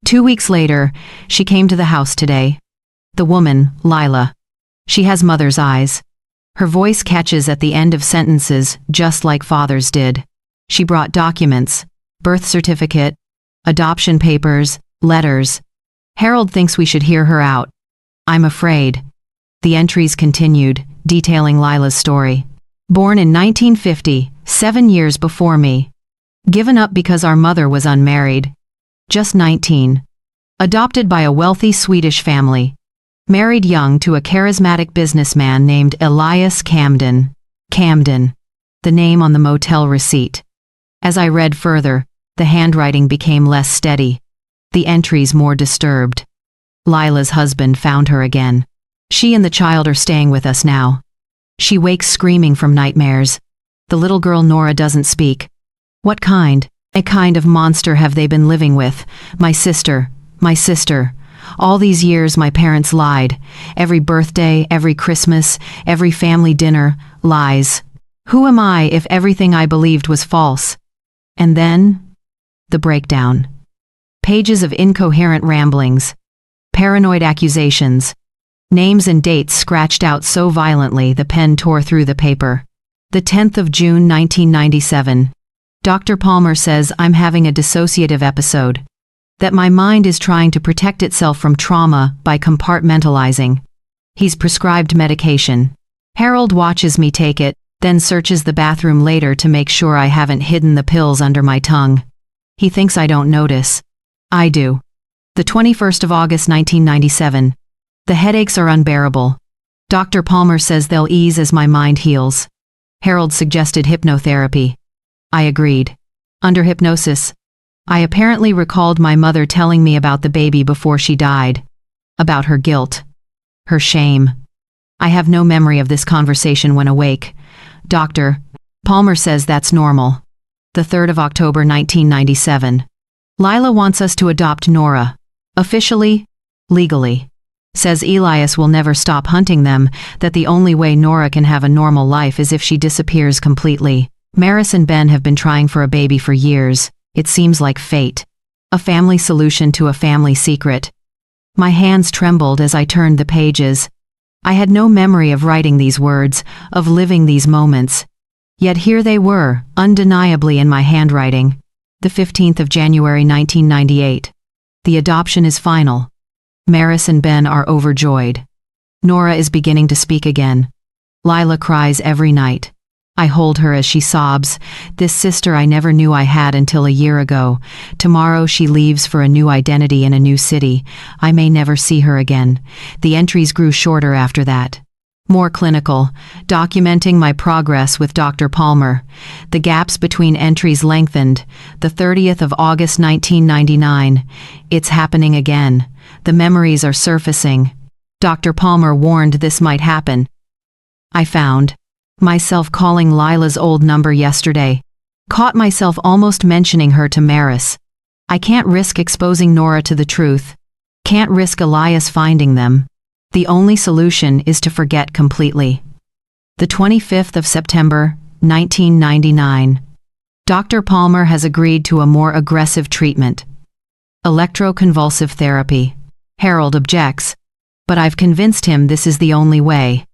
2 weeks later, she came to the house today. The woman, Lila. She has mother's eyes. Her voice catches at the end of sentences, just like father's did. She brought documents, birth certificate, adoption papers, letters. Harold thinks we should hear her out. I'm afraid. The entries continued, detailing Lila's story. Born in 1950, 7 years before me. Given up because our mother was unmarried. Just 19. Adopted by a wealthy Swedish family. Married young to a charismatic businessman named Elias Camden. Camden, the name on the motel receipt. As I read further, the handwriting became less steady, the entries more disturbed. Lila's husband found her again. She and the child are staying with us now. She wakes screaming from nightmares. The little girl Nora doesn't speak. What kind? A kind of monster have they been living with? My sister. My sister. All these years my parents lied. Every birthday, every Christmas, every family dinner, lies. Who am I if everything I believed was false? And then, the breakdown. Pages of incoherent ramblings. Paranoid accusations. Names and dates scratched out so violently the pen tore through the paper. The 10th of June 1997. Dr. Palmer says I'm having a dissociative episode. That my mind is trying to protect itself from trauma by compartmentalizing. He's prescribed medication. Harold watches me take it, then searches the bathroom later to make sure I haven't hidden the pills under my tongue. He thinks I don't notice. I do. The 21st of August 1997. The headaches are unbearable. Dr. Palmer says they'll ease as my mind heals. Harold suggested hypnotherapy. I agreed. Under hypnosis, I apparently recalled my mother telling me about the baby before she died. About her guilt. Her shame. I have no memory of this conversation when awake. Dr. Palmer says that's normal. The 3rd of October 1997. Lila wants us to adopt Nora. Officially, legally. Says Elias will never stop hunting them, that the only way Nora can have a normal life is if she disappears completely. Maris and Ben have been trying for a baby for years. It seems like fate. A family solution to a family secret. My hands trembled as I turned the pages. I had no memory of writing these words, of living these moments. Yet here they were, undeniably in my handwriting. The 15th of January 1998. The adoption is final. Maris and Ben are overjoyed. Nora is beginning to speak again. Lila cries every night. I hold her as she sobs. This sister I never knew I had until a year ago. Tomorrow she leaves for a new identity in a new city. I may never see her again. The entries grew shorter after that. More clinical, documenting my progress with Dr. Palmer. The gaps between entries lengthened. The 30th of August 1999. It's happening again. The memories are surfacing. Dr. Palmer warned this might happen. I found myself calling Lila's old number yesterday. Caught myself almost mentioning her to Maris. I can't risk exposing Nora to the truth. Can't risk Elias finding them. The only solution is to forget completely. The 25th of September, 1999. Dr. Palmer has agreed to a more aggressive treatment. Electroconvulsive therapy. Harold objects, but I've convinced him this is the only way.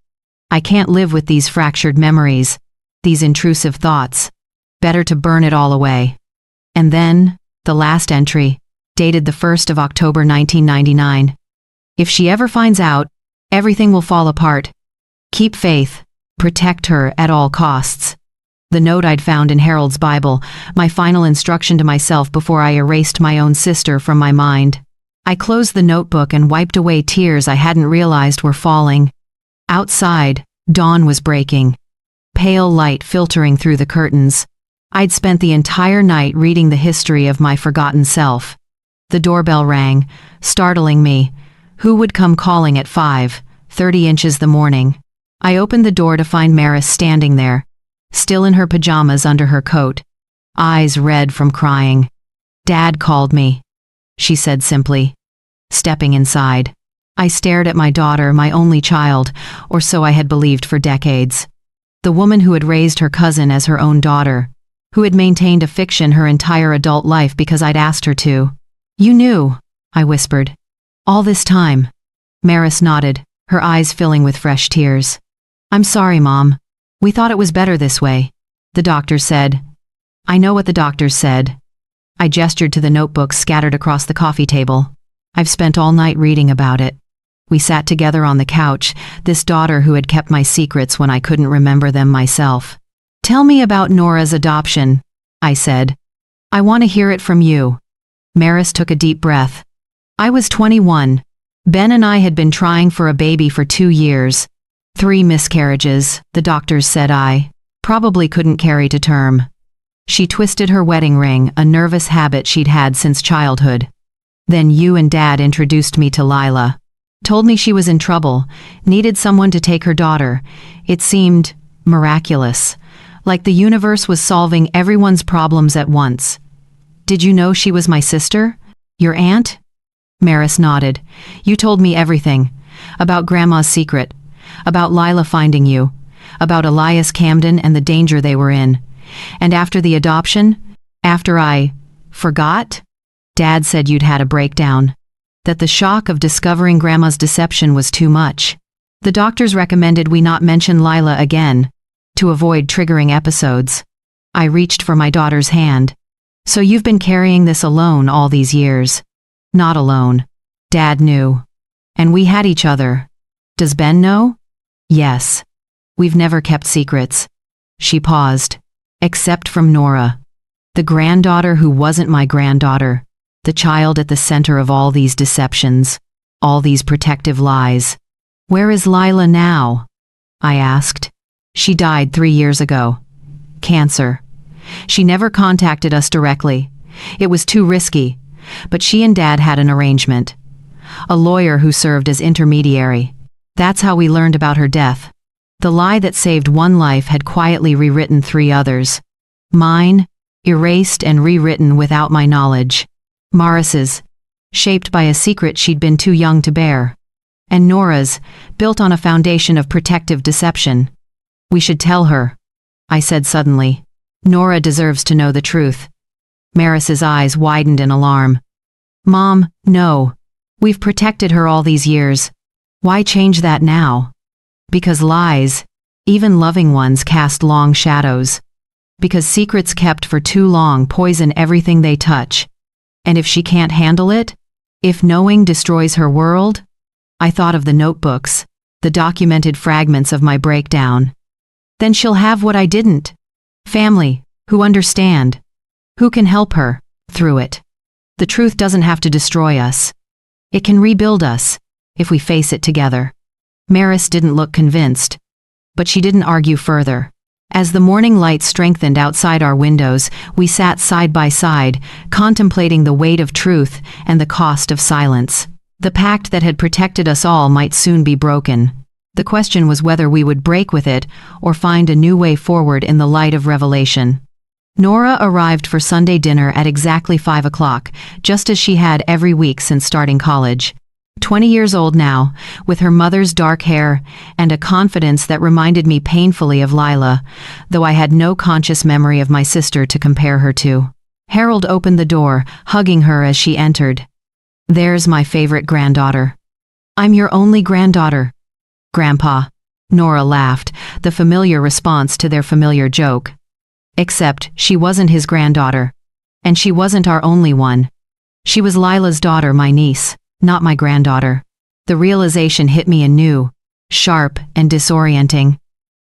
I can't live with these fractured memories, these intrusive thoughts. Better to burn it all away. And then, the last entry, dated the 1st of October 1999. If she ever finds out, everything will fall apart. Keep faith. Protect her at all costs. The note I'd found in Harold's Bible, my final instruction to myself before I erased my own sister from my mind. I closed the notebook and wiped away tears I hadn't realized were falling. Outside, dawn was breaking. Pale light filtering through the curtains. I'd spent the entire night reading the history of my forgotten self. The doorbell rang, startling me. Who would come calling at 5:30 the morning? I opened the door to find Maris standing there, still in her pajamas under her coat, eyes red from crying. Dad called me, she said simply. Stepping inside, I stared at my daughter, my only child, or so I had believed for decades. The woman who had raised her cousin as her own daughter, who had maintained a fiction her entire adult life because I'd asked her to. You knew, I whispered. All this time. Maris nodded, her eyes filling with fresh tears. I'm sorry, Mom. We thought it was better this way. The doctor said. I know what the doctors said. I gestured to the notebooks scattered across the coffee table. I've spent all night reading about it. We sat together on the couch, this daughter who had kept my secrets when I couldn't remember them myself. Tell me about Nora's adoption, I said. I want to hear it from you. Maris took a deep breath. I was 21. Ben and I had been trying for a baby for 2 years. 3 miscarriages, the doctors said I probably couldn't carry to term. She twisted her wedding ring, a nervous habit she'd had since childhood. Then you and Dad introduced me to Lila. Told me she was in trouble, needed someone to take her daughter. It seemed miraculous, like the universe was solving everyone's problems at once. Did you know she was my sister? Your aunt? Maris nodded. You told me everything. About Grandma's secret. About Lila finding you. About Elias Camden and the danger they were in. And after the adoption? After I forgot? Dad said you'd had a breakdown. That the shock of discovering Grandma's deception was too much. The doctors recommended we not mention Lila again, to avoid triggering episodes. I reached for my daughter's hand. So you've been carrying this alone all these years. Not alone. Dad knew. And we had each other. Does Ben know? Yes. We've never kept secrets. She paused. Except from Nora. The granddaughter who wasn't my granddaughter. The child at the center of all these deceptions. All these protective lies. Where is Lila now? I asked. She died 3 years ago. Cancer. She never contacted us directly. It was too risky. But she and Dad had an arrangement. A lawyer who served as intermediary. That's how we learned about her death. The lie that saved one life had quietly rewritten 3 others. Mine, erased and rewritten without my knowledge. Maris's, shaped by a secret she'd been too young to bear. And Nora's, built on a foundation of protective deception. We should tell her, I said suddenly. Nora deserves to know the truth. Maris's eyes widened in alarm. Mom, no. We've protected her all these years. Why change that now? Because lies, even loving ones, cast long shadows. Because secrets kept for too long poison everything they touch. And if she can't handle it? If knowing destroys her world? I thought of the notebooks, the documented fragments of my breakdown. Then she'll have what I didn't. Family, who understand. Who can help her through it. The truth doesn't have to destroy us. It can rebuild us, if we face it together. Maris didn't look convinced. But she didn't argue further. As the morning light strengthened outside our windows, we sat side by side, contemplating the weight of truth and the cost of silence. The pact that had protected us all might soon be broken. The question was whether we would break with it or find a new way forward in the light of revelation. Nora arrived for Sunday dinner at exactly 5 o'clock, just as she had every week since starting college. 20 years old now, with her mother's dark hair and a confidence that reminded me painfully of Lila, though I had no conscious memory of my sister to compare her to. Harold opened the door, hugging her as she entered. There's my favorite granddaughter. I'm your only granddaughter. Grandpa. Nora laughed, the familiar response to their familiar joke. Except, she wasn't his granddaughter. And she wasn't our only one. She was Lila's daughter, my niece, not my granddaughter. The realization hit me anew, sharp and disorienting.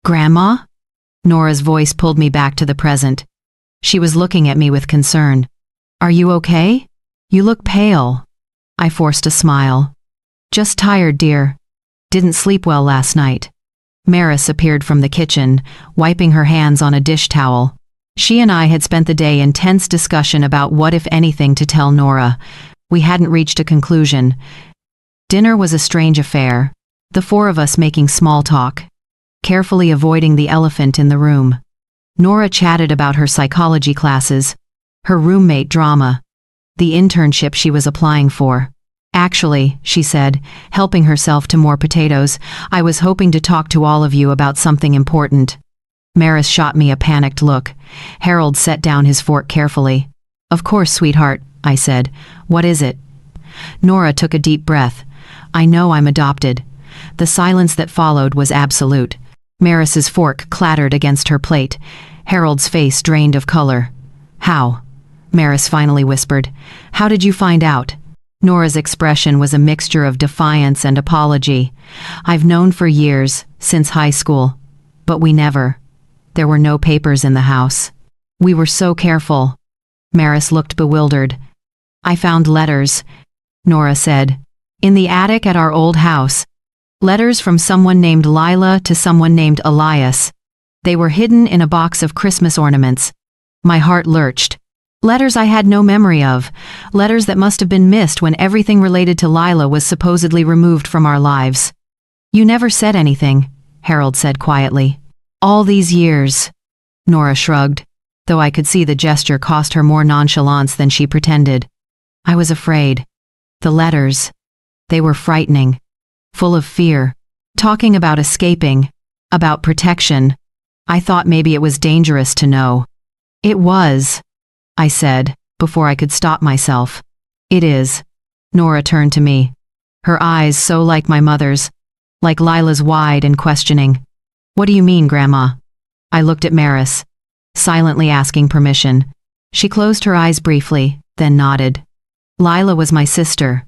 Grandma? Nora's voice pulled me back to the present. She was looking at me with concern. Are you okay? You look pale. I forced a smile. Just tired, dear. Didn't sleep well last night. Maris appeared from the kitchen, wiping her hands on a dish towel. She and I had spent the day in tense discussion about what, if anything, to tell Nora. We hadn't reached a conclusion. Dinner was a strange affair, the 4 of us making small talk, carefully avoiding the elephant in the room. Nora chatted about her psychology classes, her roommate drama, the internship she was applying for. Actually, she said, helping herself to more potatoes, I was hoping to talk to all of you about something important. Maris shot me a panicked look. Harold set down his fork carefully. Of course, sweetheart, I said. What is it? Nora took a deep breath. I know I'm adopted. The silence that followed was absolute. Maris's fork clattered against her plate. Harold's face drained of color. How? Maris finally whispered. How did you find out? Nora's expression was a mixture of defiance and apology. I've known for years, since high school. But we never. There were no papers in the house. We were so careful. Maris looked bewildered. I found letters, Nora said. In the attic at our old house. Letters from someone named Lila to someone named Elias. They were hidden in a box of Christmas ornaments. My heart lurched. Letters I had no memory of. Letters that must have been missed when everything related to Lila was supposedly removed from our lives. You never said anything, Harold said quietly. All these years. Nora shrugged, though I could see the gesture cost her more nonchalance than she pretended. I was afraid. The letters. They were frightening. Full of fear. Talking about escaping. About protection. I thought maybe it was dangerous to know. It was, I said, before I could stop myself. It is. Nora turned to me. Her eyes so like my mother's. Like Lila's, wide and questioning. What do you mean, Grandma? I looked at Maris, silently asking permission. She closed her eyes briefly, then nodded. Lila was my sister,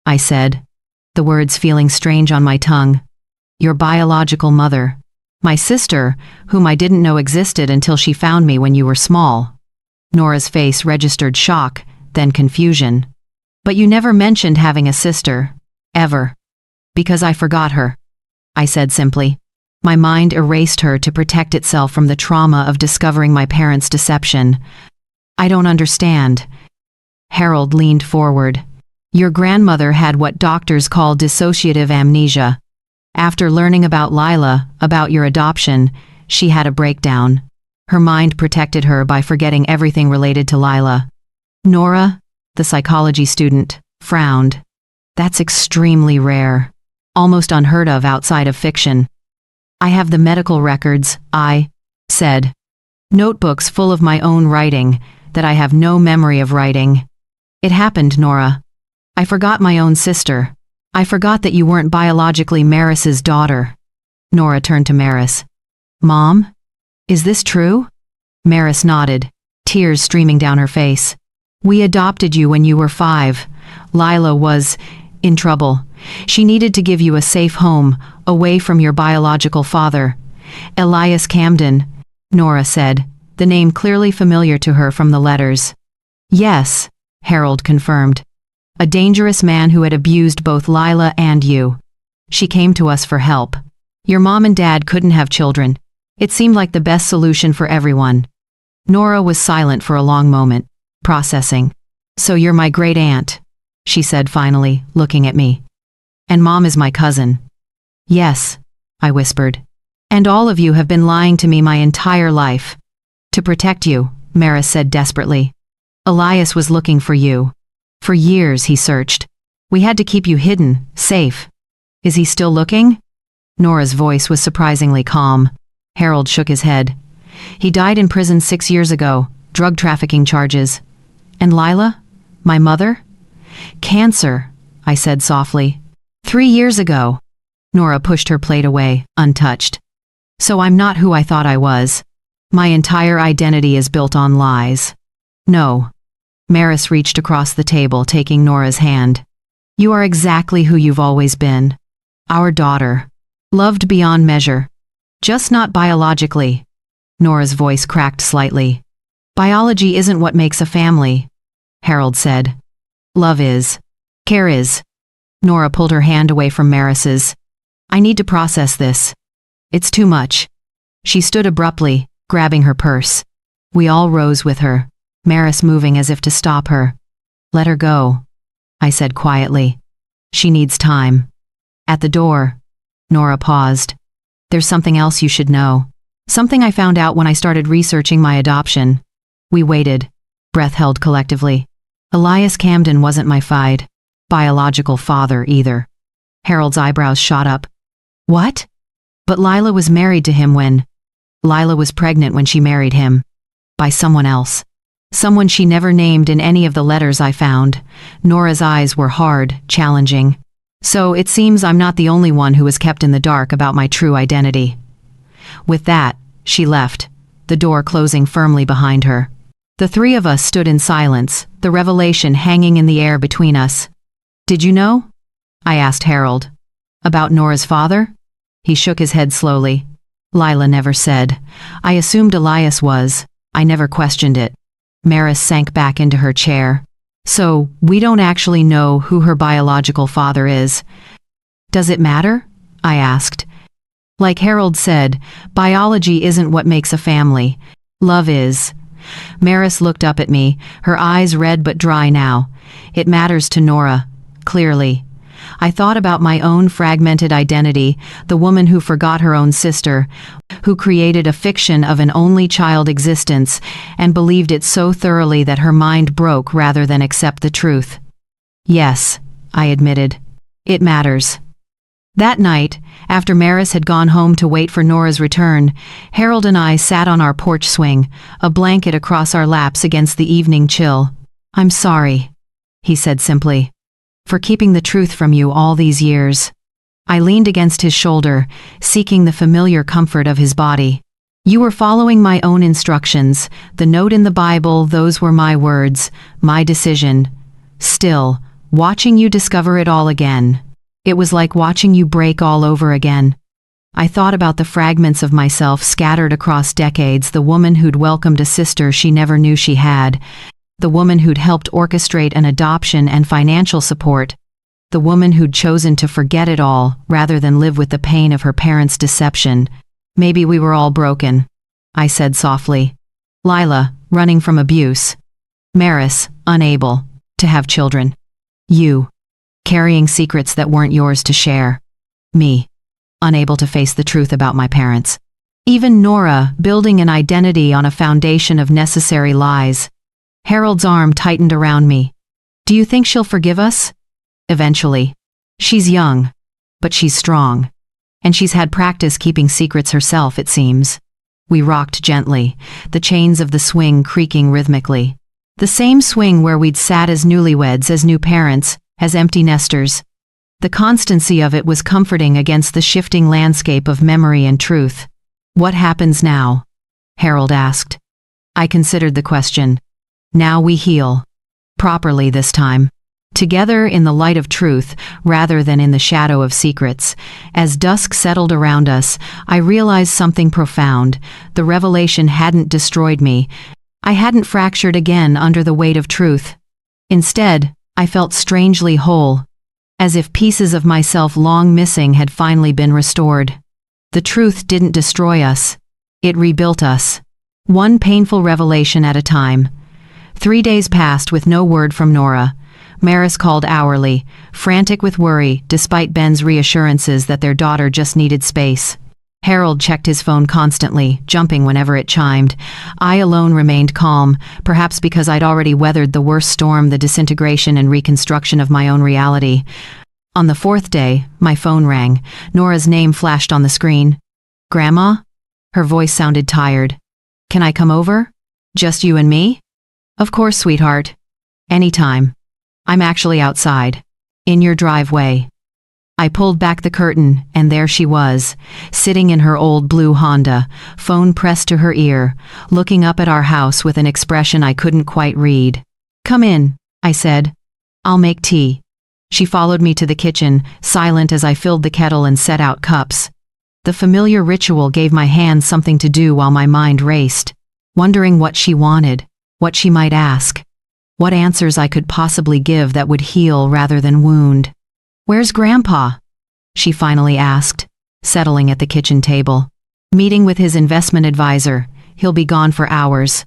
I said, the words feeling strange on my tongue. Your biological mother. My sister, whom I didn't know existed until she found me when you were small. Nora's face registered shock, then confusion. But you never mentioned having a sister. Ever. Because I forgot her, I said simply. My mind erased her to protect itself from the trauma of discovering my parents' deception. I don't understand. Harold leaned forward. Your grandmother had what doctors call dissociative amnesia. After learning about Lila, about your adoption, she had a breakdown. Her mind protected her by forgetting everything related to Lila. Nora, the psychology student, frowned. That's extremely rare. Almost unheard of outside of fiction. I have the medical records, I said. Notebooks full of my own writing, that I have no memory of writing. It happened, Nora. I forgot my own sister. I forgot that you weren't biologically Maris's daughter. Nora turned to Maris. Mom? Is this true? Maris nodded, tears streaming down her face. We adopted you when you were 5. Lila was in trouble. She needed to give you a safe home, away from your biological father. Elias Camden, Nora said, the name clearly familiar to her from the letters. Yes, Harold confirmed. A dangerous man who had abused both Lila and you. She came to us for help. Your mom and dad couldn't have children. It seemed like the best solution for everyone. Nora was silent for a long moment, processing. So you're my great aunt, she said finally, looking at me. And Mom is my cousin. Yes, I whispered. And all of you have been lying to me my entire life. To protect you, Maris said desperately. Elias was looking for you. For years he searched. We had to keep you hidden, safe. Is he still looking? Nora's voice was surprisingly calm. Harold shook his head. He died in prison 6 years ago, drug trafficking charges. And Lila? My mother? Cancer, I said softly. 3 years ago. Nora pushed her plate away, untouched. So I'm not who I thought I was. My entire identity is built on lies. No. Maris reached across the table, taking Nora's hand. You are exactly who you've always been. Our daughter. Loved beyond measure. Just not biologically. Nora's voice cracked slightly. Biology isn't what makes a family, Harold said. Love is. Care is. Nora pulled her hand away from Maris's. I need to process this. It's too much. She stood abruptly, grabbing her purse. We all rose with her, Maris moving as if to stop her. Let her go, I said quietly. She needs time. At the door, Nora paused. There's something else you should know. Something I found out when I started researching my adoption. We waited, breath held collectively. Elias Camden wasn't my biological father either. Harold's eyebrows shot up. What? But Lila was married to him when... Lila was pregnant when she married him. By someone else. Someone she never named in any of the letters I found. Nora's eyes were hard, challenging. So it seems I'm not the only one who was kept in the dark about my true identity. With that, she left, the door closing firmly behind her. The three of us stood in silence, the revelation hanging in the air between us. Did you know? I asked Harold. About Nora's father? He shook his head slowly. Lila never said. I assumed Elias was. I never questioned it. Maris sank back into her chair. So, we don't actually know who her biological father is. Does it matter? I asked. Like Harold said, biology isn't what makes a family. Love is. Maris looked up at me, her eyes red but dry now. It matters to Nora. Clearly. I thought about my own fragmented identity, the woman who forgot her own sister, who created a fiction of an only child existence, and believed it so thoroughly that her mind broke rather than accept the truth. Yes, I admitted. It matters. That night, after Maris had gone home to wait for Nora's return, Harold and I sat on our porch swing, a blanket across our laps against the evening chill. "I'm sorry," he said simply, "for keeping the truth from you all these years." I leaned against his shoulder, seeking the familiar comfort of his body. "You were following my own instructions. The note in the Bible, those were my words, my decision. Still, watching you discover it all again. It was like watching you break all over again." I thought about the fragments of myself scattered across decades, the woman who'd welcomed a sister she never knew she had, the woman who'd helped orchestrate an adoption and financial support, the woman who'd chosen to forget it all rather than live with the pain of her parents' deception. "Maybe we were all broken," I said softly. Lila, running from abuse. Maris, unable to have children. You, carrying secrets that weren't yours to share. Me, unable to face the truth about my parents. Even Nora, building an identity on a foundation of necessary lies. Harold's arm tightened around me. "Do you think she'll forgive us?" "Eventually. She's young, but she's strong. And she's had practice keeping secrets herself, it seems." We rocked gently, the chains of the swing creaking rhythmically. The same swing where we'd sat as newlyweds, as new parents, as empty nesters. The constancy of it was comforting against the shifting landscape of memory and truth. "What happens now?" Harold asked. I considered the question. "Now we heal. Properly this time. Together in the light of truth, rather than in the shadow of secrets." As dusk settled around us, I realized something profound. The revelation hadn't destroyed me. I hadn't fractured again under the weight of truth. Instead, I felt strangely whole, as if pieces of myself long missing had finally been restored. The truth didn't destroy us. It rebuilt us. One painful revelation at a time. 3 days passed with no word from Nora. Maris called hourly, frantic with worry, despite Ben's reassurances that their daughter just needed space. Harold checked his phone constantly, jumping whenever it chimed. I alone remained calm, perhaps because I'd already weathered the worst storm, the disintegration and reconstruction of my own reality. On the 4th day, my phone rang. Nora's name flashed on the screen. "Grandma?" Her voice sounded tired. "Can I come over? Just you and me?" "Of course, sweetheart. Anytime. I'm actually outside. In your driveway." I pulled back the curtain, and there she was, sitting in her old blue Honda, phone pressed to her ear, looking up at our house with an expression I couldn't quite read. "Come in," I said. "I'll make tea." She followed me to the kitchen, silent as I filled the kettle and set out cups. The familiar ritual gave my hands something to do while my mind raced, wondering what she wanted, what she might ask, what answers I could possibly give that would heal rather than wound. "Where's Grandpa?" she finally asked, settling at the kitchen table. "Meeting with his investment advisor. He'll be gone for hours."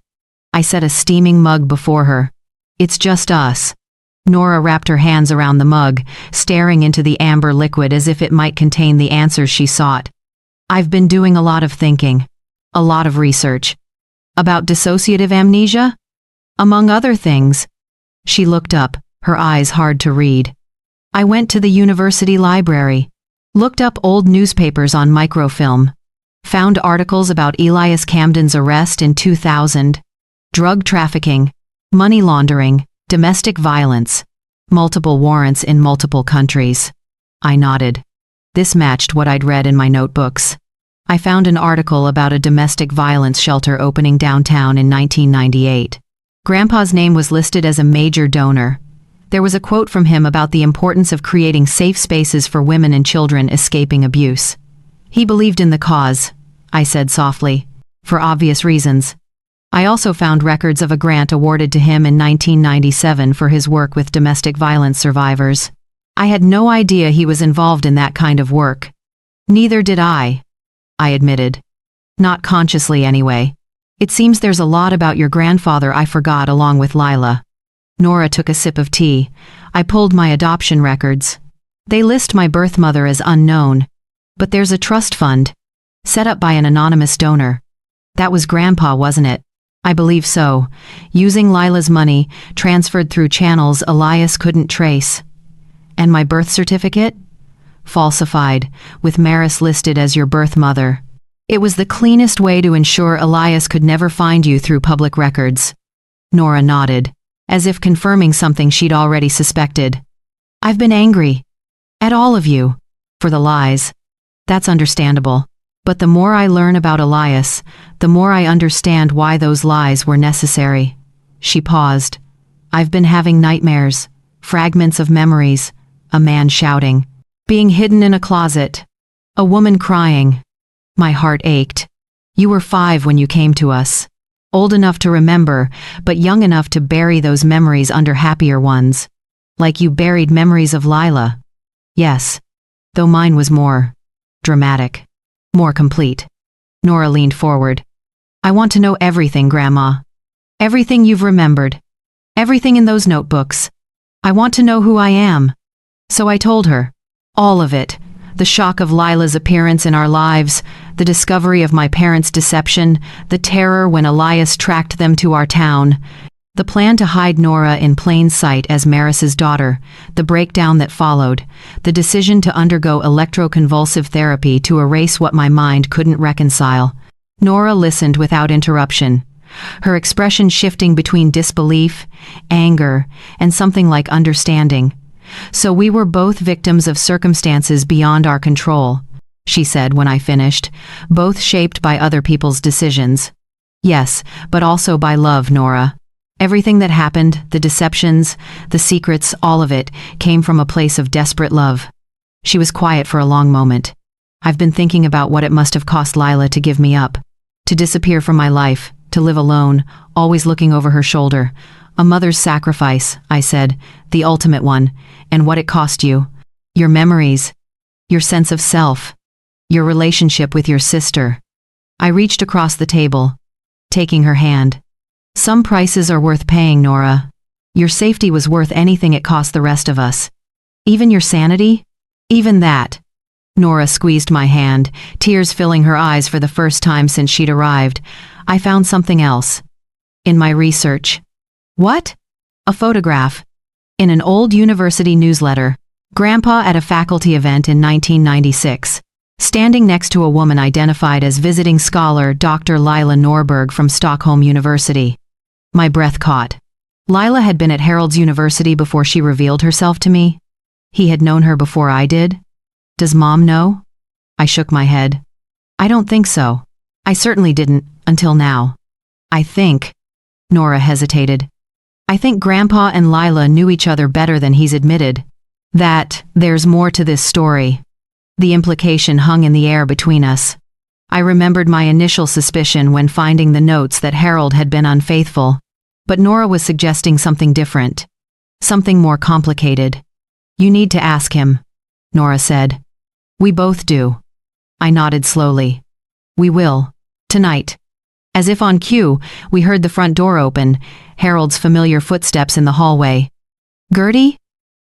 I set a steaming mug before her. "It's just us." Nora wrapped her hands around the mug, staring into the amber liquid as if it might contain the answers she sought. "I've been doing a lot of thinking. A lot of research. About dissociative amnesia? Among other things." She looked up, her eyes hard to read. "I went to the university library. Looked up old newspapers on microfilm. Found articles about Elias Camden's arrest in 2000. Drug trafficking, money laundering, domestic violence. Multiple warrants in multiple countries." I nodded. This matched what I'd read in my notebooks. I found an article about a domestic violence shelter opening downtown in 1998. Grandpa's name was listed as a major donor. There was a quote from him about the importance of creating safe spaces for women and children escaping abuse. He believed in the cause, I said softly, for obvious reasons. I also found records of a grant awarded to him in 1997 for his work with domestic violence survivors. I had no idea he was involved in that kind of work. Neither did I admitted. Not consciously anyway. It seems there's a lot about your grandfather I forgot along with Lila. Nora took a sip of tea. I pulled my adoption records. They list my birth mother as unknown. But there's a trust fund, set up by an anonymous donor. That was Grandpa, wasn't it? I believe so. Using Lila's money, transferred through channels Elias couldn't trace. And my birth certificate? Falsified, with Maris listed as your birth mother. It was the cleanest way to ensure Elias could never find you through public records. Nora nodded, as if confirming something she'd already suspected. I've been angry. At all of you. For the lies. That's understandable. But the more I learn about Elias, the more I understand why those lies were necessary. She paused. I've been having nightmares, fragments of memories, a man shouting, being hidden in a closet, a woman crying. My heart ached. You were 5 when you came to us. Old enough to remember, but young enough to bury those memories under happier ones. Like you buried memories of Lila. Yes. Though mine was more dramatic. More complete. Nora leaned forward. I want to know everything, Grandma. Everything you've remembered. Everything in those notebooks. I want to know who I am. So I told her. All of it. The shock of Lila's appearance in our lives, the discovery of my parents' deception, the terror when Elias tracked them to our town, the plan to hide Nora in plain sight as Maris's daughter, the breakdown that followed, the decision to undergo electroconvulsive therapy to erase what my mind couldn't reconcile. Nora listened without interruption, her expression shifting between disbelief, anger, and something like understanding. So we were both victims of circumstances beyond our control, she said when I finished, both shaped by other people's decisions. Yes, but also by love, Nora. Everything that happened, the deceptions, the secrets, all of it, came from a place of desperate love. She was quiet for a long moment. I've been thinking about what it must have cost Lila to give me up, to disappear from my life, to live alone, always looking over her shoulder. A mother's sacrifice, I said, the ultimate one, and what it cost you. Your memories, your sense of self, your relationship with your sister. I reached across the table, taking her hand. Some prices are worth paying, Nora. Your safety was worth anything it cost the rest of us. Even your sanity? Even that. Nora squeezed my hand, tears filling her eyes for the first time since she'd arrived. I found something else. In my research. What? A photograph. In an old university newsletter. Grandpa at a faculty event in 1996. Standing next to a woman identified as visiting scholar Dr. Lila Norberg from Stockholm University. My breath caught. Lila had been at Harold's University before she revealed herself to me. He had known her before I did. Does Mom know? I shook my head. I don't think so. I certainly didn't, until now. I think. Nora hesitated. I think Grandpa and Lila knew each other better than he's admitted. That there's more to this story. The implication hung in the air between us. I remembered my initial suspicion when finding the notes that Harold had been unfaithful. But Nora was suggesting something different. Something more complicated. You need to ask him, Nora said. We both do. I nodded slowly. We will. Tonight. As if on cue, we heard the front door open, Harold's familiar footsteps in the hallway. Gertie?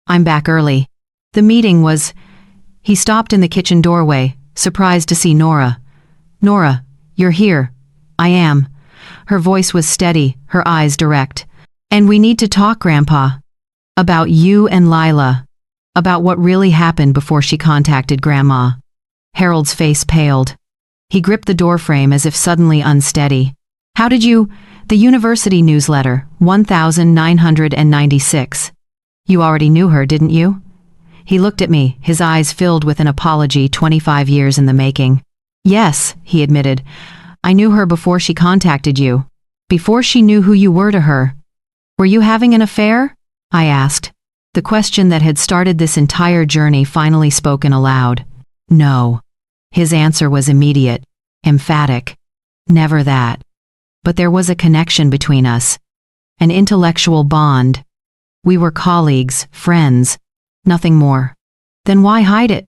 I'm back early. The meeting was... He stopped in the kitchen doorway, surprised to see Nora. Nora, you're here. I am. Her voice was steady, her eyes direct. And we need to talk, Grandpa. About you and Lila. About what really happened before she contacted Grandma. Harold's face paled. He gripped the doorframe as if suddenly unsteady. How did you... The university newsletter, 1996. You already knew her, didn't you? He looked at me, his eyes filled with an apology 25 years in the making. Yes, he admitted. I knew her before she contacted you. Before she knew who you were to her. Were you having an affair? I asked. The question that had started this entire journey finally spoken aloud. No. His answer was immediate, emphatic. Never that. But there was a connection between us. An intellectual bond. We were colleagues, friends. Nothing more. Then why hide it?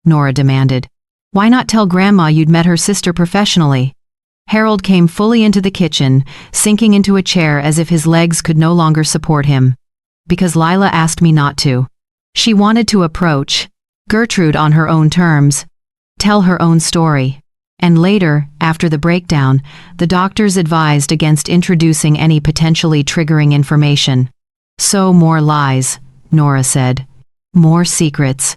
Nora demanded. Why not tell Grandma you'd met her sister professionally? Harold came fully into the kitchen, sinking into a chair as if his legs could no longer support him. Because Lila asked me not to. She wanted to approach Gertrude on her own terms, tell her own story. And later, after the breakdown, the doctors advised against introducing any potentially triggering information. So more lies, Nora said. More secrets.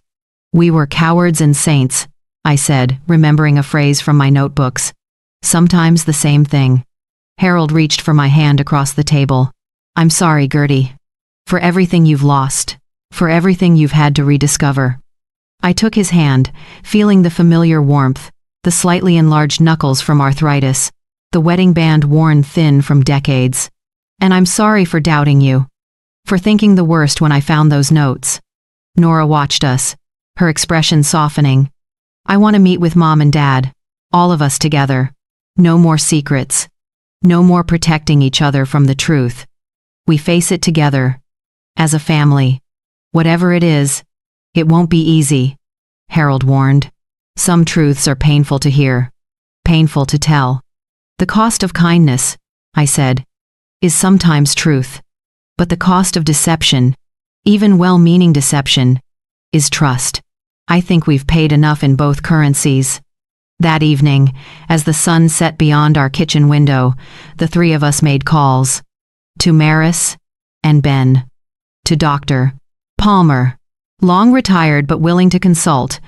We were cowards and saints, I said, remembering a phrase from my notebooks. Sometimes the same thing. Harold reached for my hand across the table. I'm sorry, Gertie. For everything you've lost. For everything you've had to rediscover. I took his hand, feeling the familiar warmth, the slightly enlarged knuckles from arthritis, the wedding band worn thin from decades. And I'm sorry for doubting you. For thinking the worst when I found those notes. Nora watched us, her expression softening. I want to meet with Mom and Dad. All of us together. No more secrets. No more protecting each other from the truth. We face it together. As a family. Whatever it is, it won't be easy, Harold warned. Some truths are painful to hear. Painful to tell. The cost of kindness, I said, is sometimes truth. But the cost of deception, even well-meaning deception, is trust. I think we've paid enough in both currencies. That evening, as the sun set beyond our kitchen window, the three of us made calls. To Maris and Ben. To Dr. Palmer, long retired but willing to consult.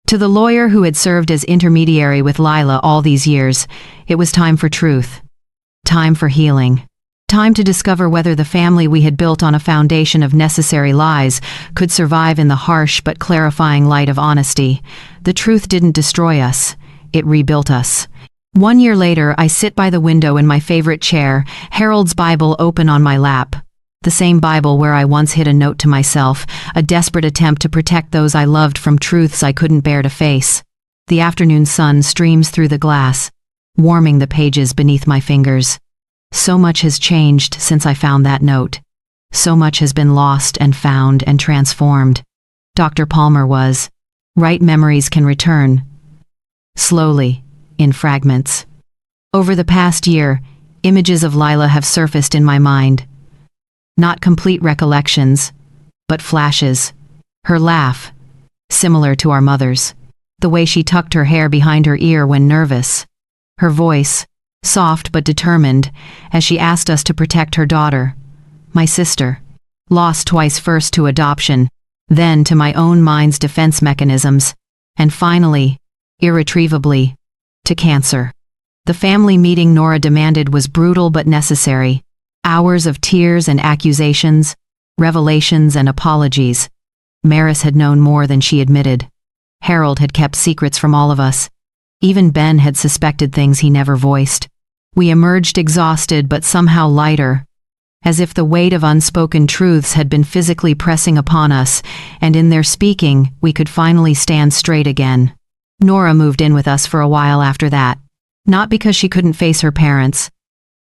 To the lawyer who had served as intermediary with Lila all these years, it was time for truth. Time for healing. Time to discover whether the family we had built on a foundation of necessary lies could survive in the harsh but clarifying light of honesty. The truth didn't destroy us. It rebuilt us. 1 year later, I sit by the window in my favorite chair, Harold's Bible open on my lap. The same Bible where I once hid a note to myself, a desperate attempt to protect those I loved from truths I couldn't bear to face. The afternoon sun streams through the glass, warming the pages beneath my fingers. So much has changed since I found that note. So much has been lost and found and transformed. Dr. Palmer was. Right memories can return. Slowly, in fragments. Over the past year, images of Lila have surfaced in my mind. Not complete recollections, but flashes. Her laugh, similar to our mother's. The way she tucked her hair behind her ear when nervous. Her voice, soft but determined, as she asked us to protect her daughter, my sister, lost twice, first to adoption, then to my own mind's defense mechanisms, and finally, irretrievably, to cancer. The family meeting Nora demanded was brutal but necessary. Hours of tears and accusations, revelations and apologies. Maris had known more than she admitted. Harold had kept secrets from all of us. Even Ben had suspected things he never voiced. We emerged exhausted but somehow lighter, as if the weight of unspoken truths had been physically pressing upon us, and in their speaking, we could finally stand straight again. Nora moved in with us for a while after that, not because she couldn't face her parents,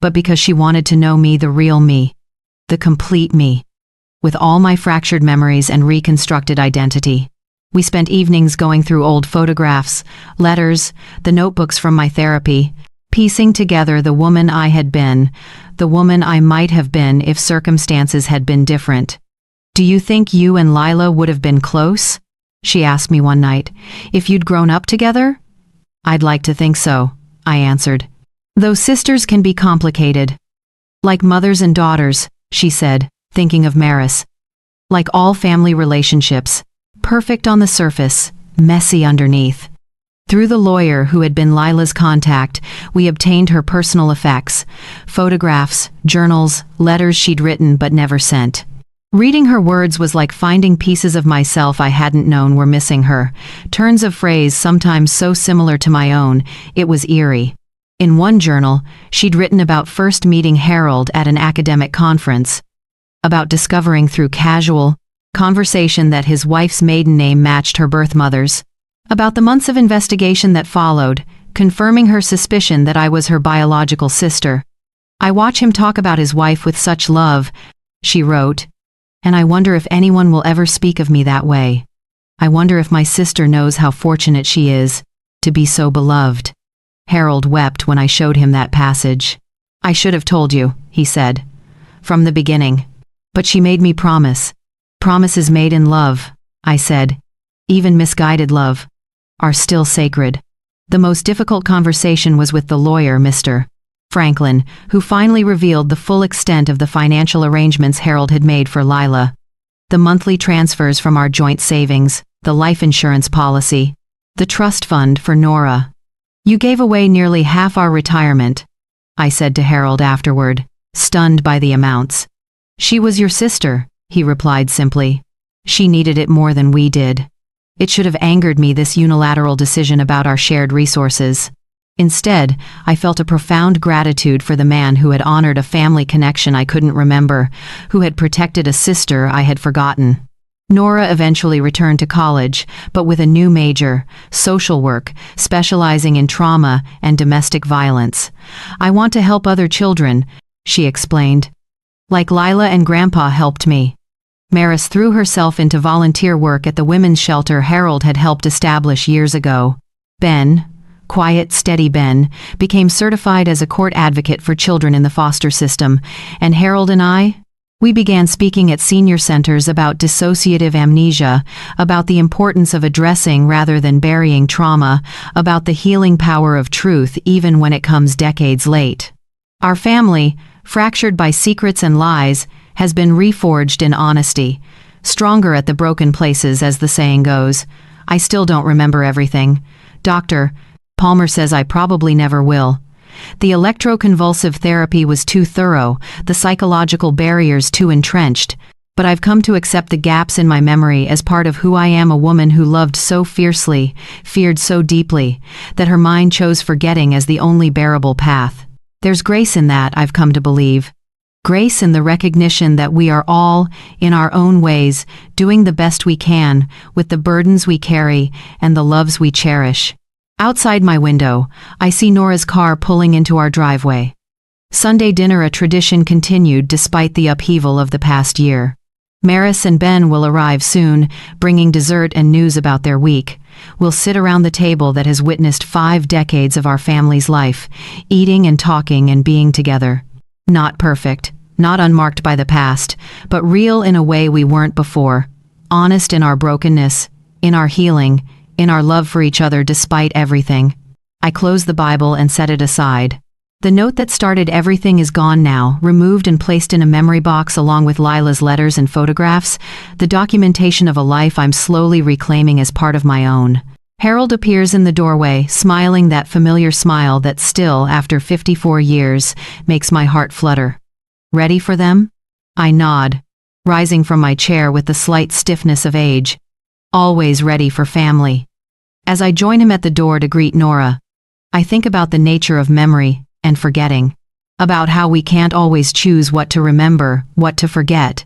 but because she wanted to know me, the real me, the complete me, with all my fractured memories and reconstructed identity. We spent evenings going through old photographs, letters, the notebooks from my therapy, piecing together the woman I had been, the woman I might have been if circumstances had been different. Do you think you and Lila would have been close? She asked me one night. If you'd grown up together? I'd like to think so, I answered. Though sisters can be complicated. Like mothers and daughters, she said, thinking of Maris. Like all family relationships, perfect on the surface, messy underneath. Through the lawyer who had been Lila's contact, we obtained her personal effects, photographs, journals, letters she'd written but never sent. Reading her words was like finding pieces of myself I hadn't known were missing her, turns of phrase sometimes so similar to my own, it was eerie. In one journal, she'd written about first meeting Harold at an academic conference, about discovering through casual conversation that his wife's maiden name matched her birth mother's, about the months of investigation that followed, confirming her suspicion that I was her biological sister, I watch him talk about his wife with such love, she wrote, and I wonder if anyone will ever speak of me that way. I wonder if my sister knows how fortunate she is to be so beloved. Harold wept when I showed him that passage. I should have told you, he said, from the beginning. But she made me promise. Promises made in love, I said, even misguided love, are still sacred. The most difficult conversation was with the lawyer, Mr. Franklin, who finally revealed the full extent of the financial arrangements Harold had made for Lila. The monthly transfers from our joint savings, the life insurance policy, the trust fund for Nora. You gave away nearly half our retirement, I said to Harold afterward, stunned by the amounts. She was your sister, he replied simply. She needed it more than we did. It should have angered me, this unilateral decision about our shared resources. Instead, I felt a profound gratitude for the man who had honored a family connection I couldn't remember, who had protected a sister I had forgotten. Nora eventually returned to college, but with a new major, social work, specializing in trauma and domestic violence. I want to help other children, she explained. Like Lila and Grandpa helped me. Maris threw herself into volunteer work at the women's shelter Harold had helped establish years ago. Ben, quiet, steady Ben, became certified as a court advocate for children in the foster system, and Harold and we began speaking at senior centers about dissociative amnesia, about the importance of addressing rather than burying trauma, about the healing power of truth even when it comes decades late. Our family, fractured by secrets and lies, has been reforged in honesty, stronger at the broken places, as the saying goes. I still don't remember everything. Dr. Palmer says I probably never will. The electroconvulsive therapy was too thorough, the psychological barriers too entrenched, but I've come to accept the gaps in my memory as part of who I am, a woman who loved so fiercely, feared so deeply, that her mind chose forgetting as the only bearable path. There's grace in that, I've come to believe. Grace in the recognition that we are all, in our own ways, doing the best we can with the burdens we carry and the loves we cherish. Outside my window, I see Nora's car pulling into our driveway. Sunday dinner, a tradition continued despite the upheaval of the past year. Maris and Ben will arrive soon, bringing dessert and news about their week. We'll sit around the table that has witnessed 5 decades of our family's life, eating and talking and being together. Not perfect, not unmarked by the past, but real in a way we weren't before. Honest in our brokenness, in our healing, in our love for each other despite everything. I closed the Bible and set it aside. The note that started everything is gone now, removed and placed in a memory box along with Lila's letters and photographs, the documentation of a life I'm slowly reclaiming as part of my own. Harold appears in the doorway, smiling that familiar smile that still, after 54 years, makes my heart flutter. Ready for them? I nod, rising from my chair with the slight stiffness of age. Always ready for family. As I join him at the door to greet Nora, I think about the nature of memory and forgetting, about how we can't always choose what to remember, what to forget.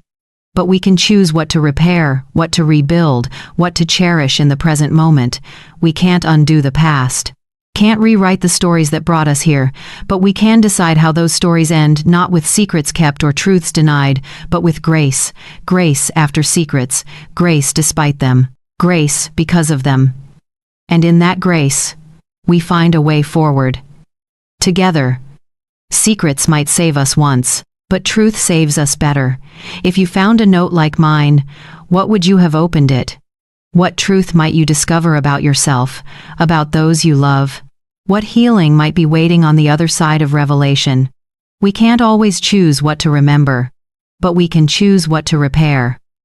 But we can choose what to repair, what to rebuild, what to cherish in the present moment. We can't undo the past. Can't rewrite the stories that brought us here, but we can decide how those stories end, not with secrets kept or truths denied, but with grace. Grace after secrets, grace despite them, grace because of them. And in that grace, we find a way forward. Together. Secrets might save us once, but truth saves us better. If you found a note like mine, what would you have opened it? What truth might you discover about yourself, about those you love? What healing might be waiting on the other side of revelation? We can't always choose what to remember, but we can choose what to repair.